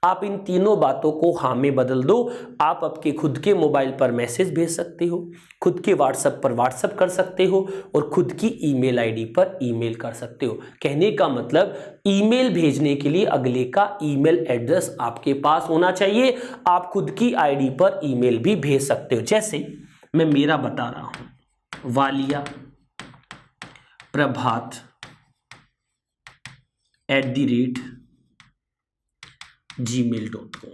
आप इन तीनों बातों को हाँ में बदल दो। आप आपके खुद के मोबाइल पर मैसेज भेज सकते हो, खुद के व्हाट्सएप पर व्हाट्सएप कर सकते हो और खुद की ईमेल आईडी पर ईमेल कर सकते हो। कहने का मतलब ईमेल भेजने के लिए अगले का ईमेल एड्रेस आपके पास होना चाहिए। आप खुद की आईडी पर ईमेल भी भेज सकते हो। जैसे मैं मेरा बता रहा हूं, वालिया प्रभात @gmail.com,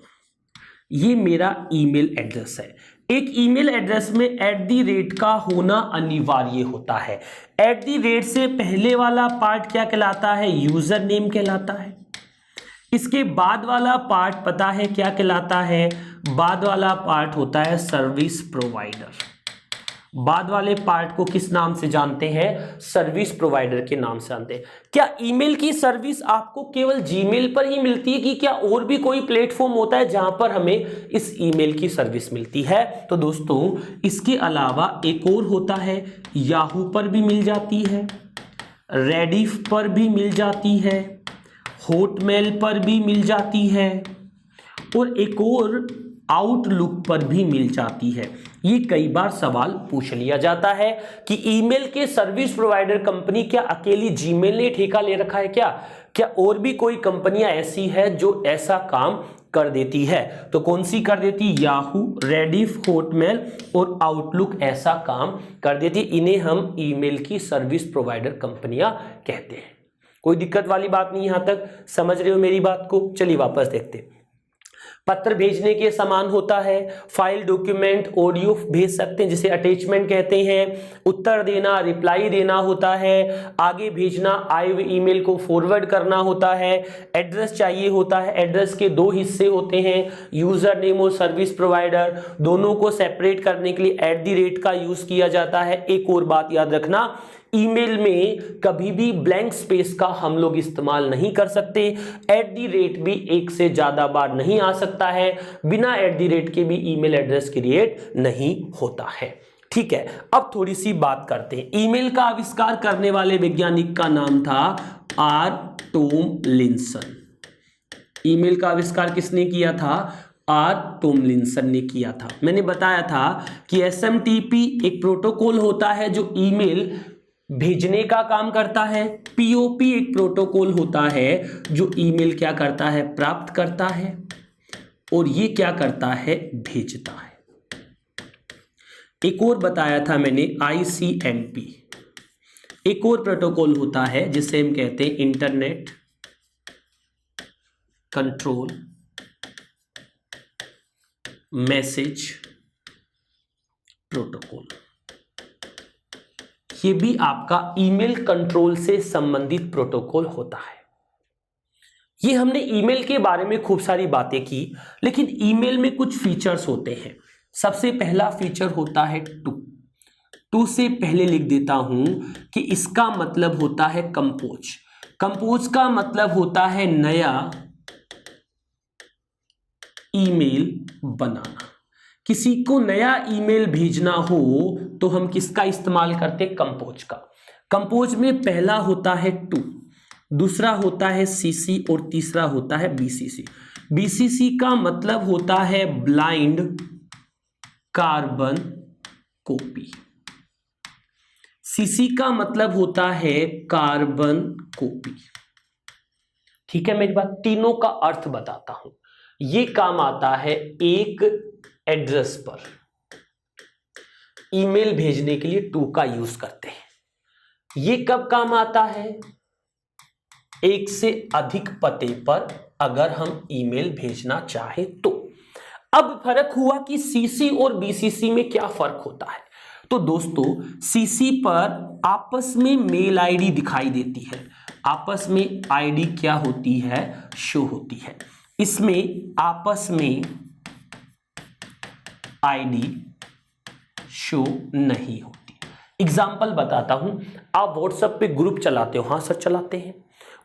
ये मेरा ईमेल एड्रेस है। एक ईमेल एड्रेस में @ का होना अनिवार्य होता है। @ से पहले वाला पार्ट क्या कहलाता है, यूजर नेम कहलाता है। इसके बाद वाला पार्ट पता है क्या कहलाता है, बाद वाला पार्ट होता है सर्विस प्रोवाइडर। बाद वाले पार्ट को किस नाम से जानते हैं, सर्विस प्रोवाइडर के नाम से जानते हैं। क्या ईमेल की सर्विस आपको केवल जीमेल पर ही मिलती है कि क्या और भी कोई प्लेटफॉर्म होता है जहां पर हमें इस ईमेल की सर्विस मिलती है? तो दोस्तों इसके अलावा एक और होता है, याहू पर भी मिल जाती है, रेडिफ पर भी मिल जाती है, हॉटमेल पर भी मिल जाती है और एक और आउटलुक पर भी मिल जाती है। ये कई बार सवाल पूछ लिया जाता है कि ईमेल के सर्विस प्रोवाइडर कंपनी क्या अकेली जीमेल ने ठेका ले रखा है, क्या और भी कोई कंपनियां ऐसी है जो ऐसा काम कर देती है? तो कौन सी कर देती? याहू, रेडिफ, हॉटमेल और आउटलुक ऐसा काम कर देती। इन्हें हम ईमेल की सर्विस प्रोवाइडर कंपनियां कहते हैं। कोई दिक्कत वाली बात नहीं, यहां तक समझ रहे हो मेरी बात को? चलिए वापस देखते हैं। पत्र भेजने के समान होता है, फाइल, डॉक्यूमेंट, ऑडियो भेज सकते हैं जिसे अटैचमेंट कहते हैं, उत्तर देना, रिप्लाई देना होता है, आगे भेजना, आए हुए ईमेल को फॉरवर्ड करना होता है, एड्रेस चाहिए होता है। एड्रेस के दो हिस्से होते हैं, यूजर नेम और सर्विस प्रोवाइडर, दोनों को सेपरेट करने के लिए @ का यूज किया जाता है। एक और बात याद रखना, ईमेल में कभी भी ब्लैंक स्पेस का हम लोग इस्तेमाल नहीं कर सकते। @ भी एक से ज्यादा बार नहीं आ सकता है, बिना @ के भी ईमेल एड्रेस क्रिएट नहीं होता है। ठीक है, अब थोड़ी सी बात करते हैं। ईमेल का आविष्कार करने वाले वैज्ञानिक का नाम था आर टॉमलिंसन। ईमेल का आविष्कार किसने किया था? आर टॉमलिंसन ने किया था। मैंने बताया था कि SMTP एक प्रोटोकॉल होता है जो ईमेल भेजने का काम करता है। POP एक प्रोटोकॉल होता है जो ईमेल क्या करता है? प्राप्त करता है। और ये क्या करता है? भेजता है। एक और बताया था मैंने ICMP, एक और प्रोटोकॉल होता है जिसे हम कहते हैं इंटरनेट कंट्रोल मैसेज प्रोटोकॉल। ये भी आपका ईमेल कंट्रोल से संबंधित प्रोटोकॉल होता है। ये हमने ईमेल के बारे में खूब सारी बातें की, लेकिन ईमेल में कुछ फीचर्स होते हैं। सबसे पहला फीचर होता है टू से पहले लिख देता हूं कि इसका मतलब होता है कंपोज। कंपोज का मतलब होता है नया ईमेल बनाना। किसी को नया ईमेल भेजना हो तो हम किसका इस्तेमाल करते हैं? कंपोज का। कंपोज में पहला होता है टू, दूसरा होता है CC और तीसरा होता है BCC। BCC का मतलब होता है ब्लाइंड कार्बन कॉपी। CC का मतलब होता है कार्बन कॉपी। ठीक है मेरी बात? तीनों का अर्थ बताता हूं। ये काम आता है एक एड्रेस पर ईमेल भेजने के लिए टू का यूज करते हैं। ये कब काम आता है? एक से अधिक पते पर अगर हम ईमेल भेजना चाहे तो। अब फर्क हुआ कि CC और BCC में क्या फर्क होता है? तो दोस्तों CC पर आपस में मेल ID दिखाई देती है, आपस में ID क्या होती है? शो होती है। इसमें आपस में ID शो नहीं होती। एग्जाम्पल बताता हूं। आप व्हाट्सएप पे ग्रुप चलाते हो? हाँ सर चलाते हैं।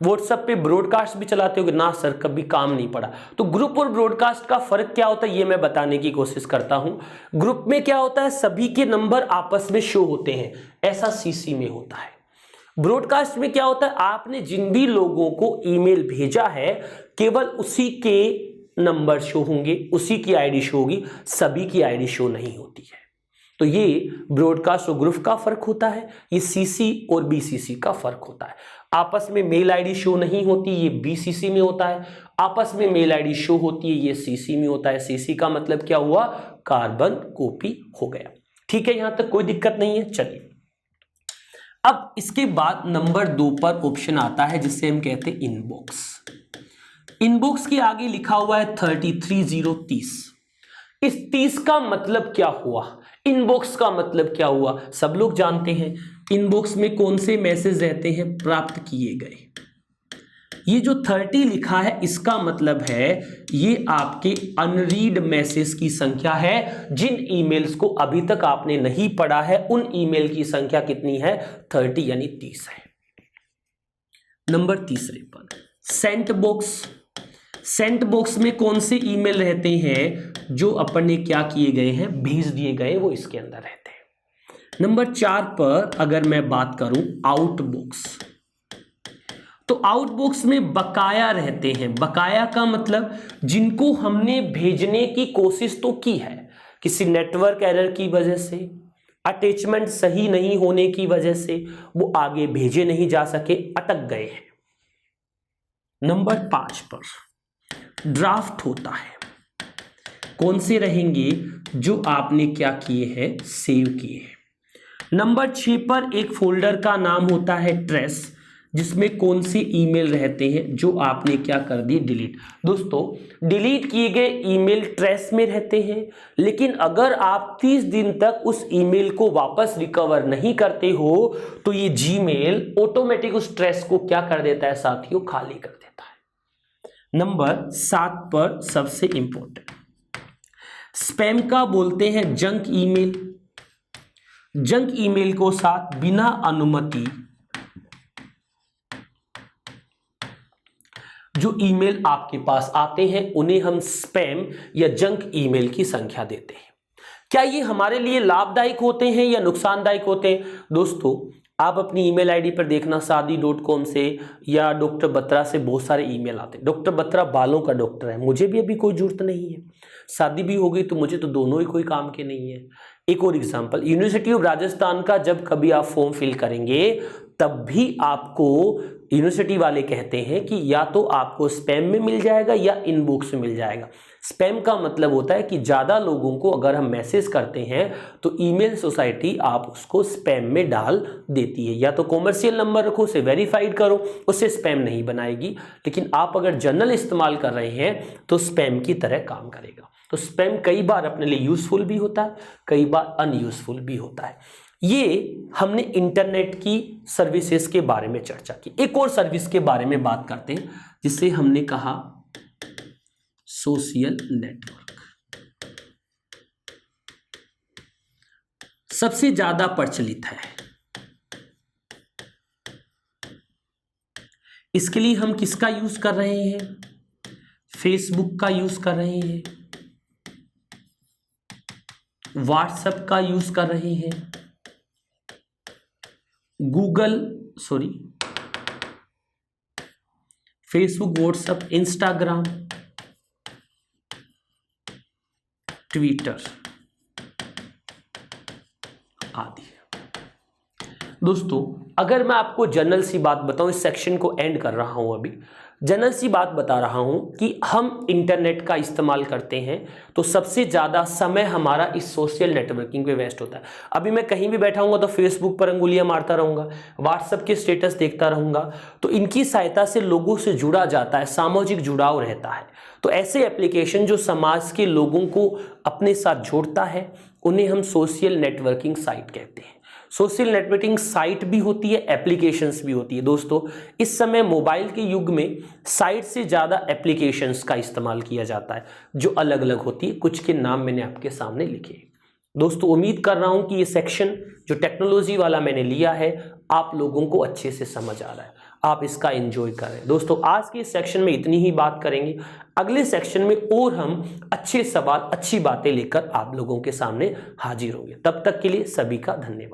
व्हाट्सएप पे ब्रॉडकास्ट भी चलाते हो? ना सर कभी काम नहीं पड़ा। तो ग्रुप और ब्रॉडकास्ट का फर्क क्या होता है ये मैं बताने की कोशिश करता हूं। ग्रुप में क्या होता है? सभी के नंबर आपस में शो होते हैं, ऐसा CC में होता है। ब्रॉडकास्ट में क्या होता है? आपने जिन भी लोगों को ईमेल भेजा है केवल उसी के नंबर शो होंगे, उसी की ID शो होगी, सभी की ID शो नहीं होती है। तो ये ब्रॉडकास्ट और ग्रुप का फर्क होता है, ये CC और BCC का फर्क होता है। आपस में मेल ID शो नहीं होती, ये BCC में होता है। आपस में मेल ID शो होती है, ये CC में होता है। CC का मतलब क्या हुआ? कार्बन कॉपी हो गया। ठीक है, यहां तक कोई दिक्कत नहीं है। चलिए अब इसके बाद नंबर 2 पर ऑप्शन आता है जिसे हम कहते हैं इनबॉक्स। इनबॉक्स के आगे लिखा हुआ है 3330। इस 30 का मतलब क्या हुआ? इनबॉक्स का मतलब क्या हुआ? सब लोग जानते हैं इनबॉक्स में कौन से मैसेज रहते हैं? प्राप्त किए गए। ये जो 30 लिखा है इसका मतलब है ये आपके अनरीड मैसेज की संख्या है। जिन ईमेल्स को अभी तक आपने नहीं पढ़ा है उन ईमेल की संख्या कितनी है? 30 यानी 30 है। नंबर तीसरे पर सेंट बॉक्स। सेंट बॉक्स में कौन से ईमेल रहते हैं जो अपन ने क्या किए गए हैं? भेज दिए गए, वो इसके अंदर रहते हैं। नंबर 4 पर अगर मैं बात करूं आउटबॉक्स, तो आउटबॉक्स में बकाया रहते हैं। बकाया का मतलब जिनको हमने भेजने की कोशिश तो की है, किसी नेटवर्क एरर की वजह से, अटैचमेंट सही नहीं होने की वजह से वो आगे भेजे नहीं जा सके, अटक गए हैं। नंबर 5 पर ड्राफ्ट होता है। कौन से रहेंगे? जो आपने क्या किए हैं, सेव किए हैं। नंबर 6 पर एक फोल्डर का नाम होता है ट्रेस, जिसमें कौन से ईमेल रहते हैं जो आपने क्या कर दी, डिलीट। दोस्तों डिलीट किए गए ईमेल ट्रेस में रहते हैं, लेकिन अगर आप 30 दिन तक उस ईमेल को वापस रिकवर नहीं करते हो तो ये जीमेल ऑटोमेटिक उस ट्रेस को क्या कर देता है साथियों, खाली कर देता है। नंबर 7 पर सबसे इंपॉर्टेंट, स्पैम का बोलते हैं जंक ईमेल। जंक ईमेल को साथ बिना अनुमति जो ईमेल आपके पास आते हैं उन्हें हम स्पैम या जंक ईमेल की संख्या देते हैं। क्या ये हमारे लिए लाभदायक होते हैं या नुकसानदायक होते हैं? दोस्तों आप अपनी ईमेल आईडी पर देखना, शादी.com से या डॉक्टर बत्रा से बहुत सारे ईमेल आते हैं। डॉक्टर बत्रा बालों का डॉक्टर है, मुझे भी अभी कोई जरूरत नहीं है, शादी भी हो गई तो मुझे तो दोनों ही कोई काम के नहीं है। एक और एग्जांपल, यूनिवर्सिटी ऑफ राजस्थान का जब कभी आप फॉर्म फिल करेंगे तब भी आपको यूनिवर्सिटी वाले कहते हैं कि या तो आपको स्पैम में मिल जाएगा या इनबॉक्स में मिल जाएगा। स्पैम का मतलब होता है कि ज़्यादा लोगों को अगर हम मैसेज करते हैं तो ईमेल सोसाइटी आप उसको स्पैम में डाल देती है। या तो कॉमर्शियल नंबर रखो, उसे वेरीफाइड करो, उससे स्पैम नहीं बनाएगी। लेकिन आप अगर जनरल इस्तेमाल कर रहे हैं तो स्पैम की तरह काम करेगा। तो स्पैम कई बार अपने लिए यूजफुल भी होता है, कई बार अनयूजफुल भी होता है। ये हमने इंटरनेट की सर्विसेज के बारे में चर्चा की। एक और सर्विस के बारे में बात करते हैं जिसे हमने कहा सोशल नेटवर्क। सबसे ज्यादा प्रचलित है। इसके लिए हम किसका यूज कर रहे हैं? फेसबुक का यूज कर रहे हैं, व्हाट्सएप का यूज कर रहे हैं, फेसबुक, व्हाट्सएप, इंस्टाग्राम, ट्विटर आदि। दोस्तों अगर मैं आपको जनरल सी बात बताऊं, इस सेक्शन को एंड कर रहा हूं, अभी जनरल सी बात बता रहा हूं कि हम इंटरनेट का इस्तेमाल करते हैं तो सबसे ज़्यादा समय हमारा इस सोशल नेटवर्किंग पे वेस्ट होता है। अभी मैं कहीं भी बैठा हूँगा तो फेसबुक पर अंगुलियां मारता रहूँगा, व्हाट्सएप के स्टेटस देखता रहूँगा, तो इनकी सहायता से लोगों से जुड़ा जाता है, सामाजिक जुड़ाव रहता है। तो ऐसे एप्लीकेशन जो समाज के लोगों को अपने साथ जोड़ता है उन्हें हम सोशल नेटवर्किंग साइट कहते हैं। सोशल नेटवर्किंग साइट भी होती है, एप्लीकेशंस भी होती है। दोस्तों इस समय मोबाइल के युग में साइट से ज़्यादा एप्लीकेशंस का इस्तेमाल किया जाता है जो अलग अलग होती है। कुछ के नाम मैंने आपके सामने लिखे। दोस्तों उम्मीद कर रहा हूं कि ये सेक्शन जो टेक्नोलॉजी वाला मैंने लिया है आप लोगों को अच्छे से समझ आ रहा है, आप इसका एंजॉय करें। दोस्तों आज के इस सेक्शन में इतनी ही बात करेंगे, अगले सेक्शन में और हम अच्छे सवाल, अच्छी बातें लेकर आप लोगों के सामने हाजिर होंगे। तब तक के लिए सभी का धन्यवाद।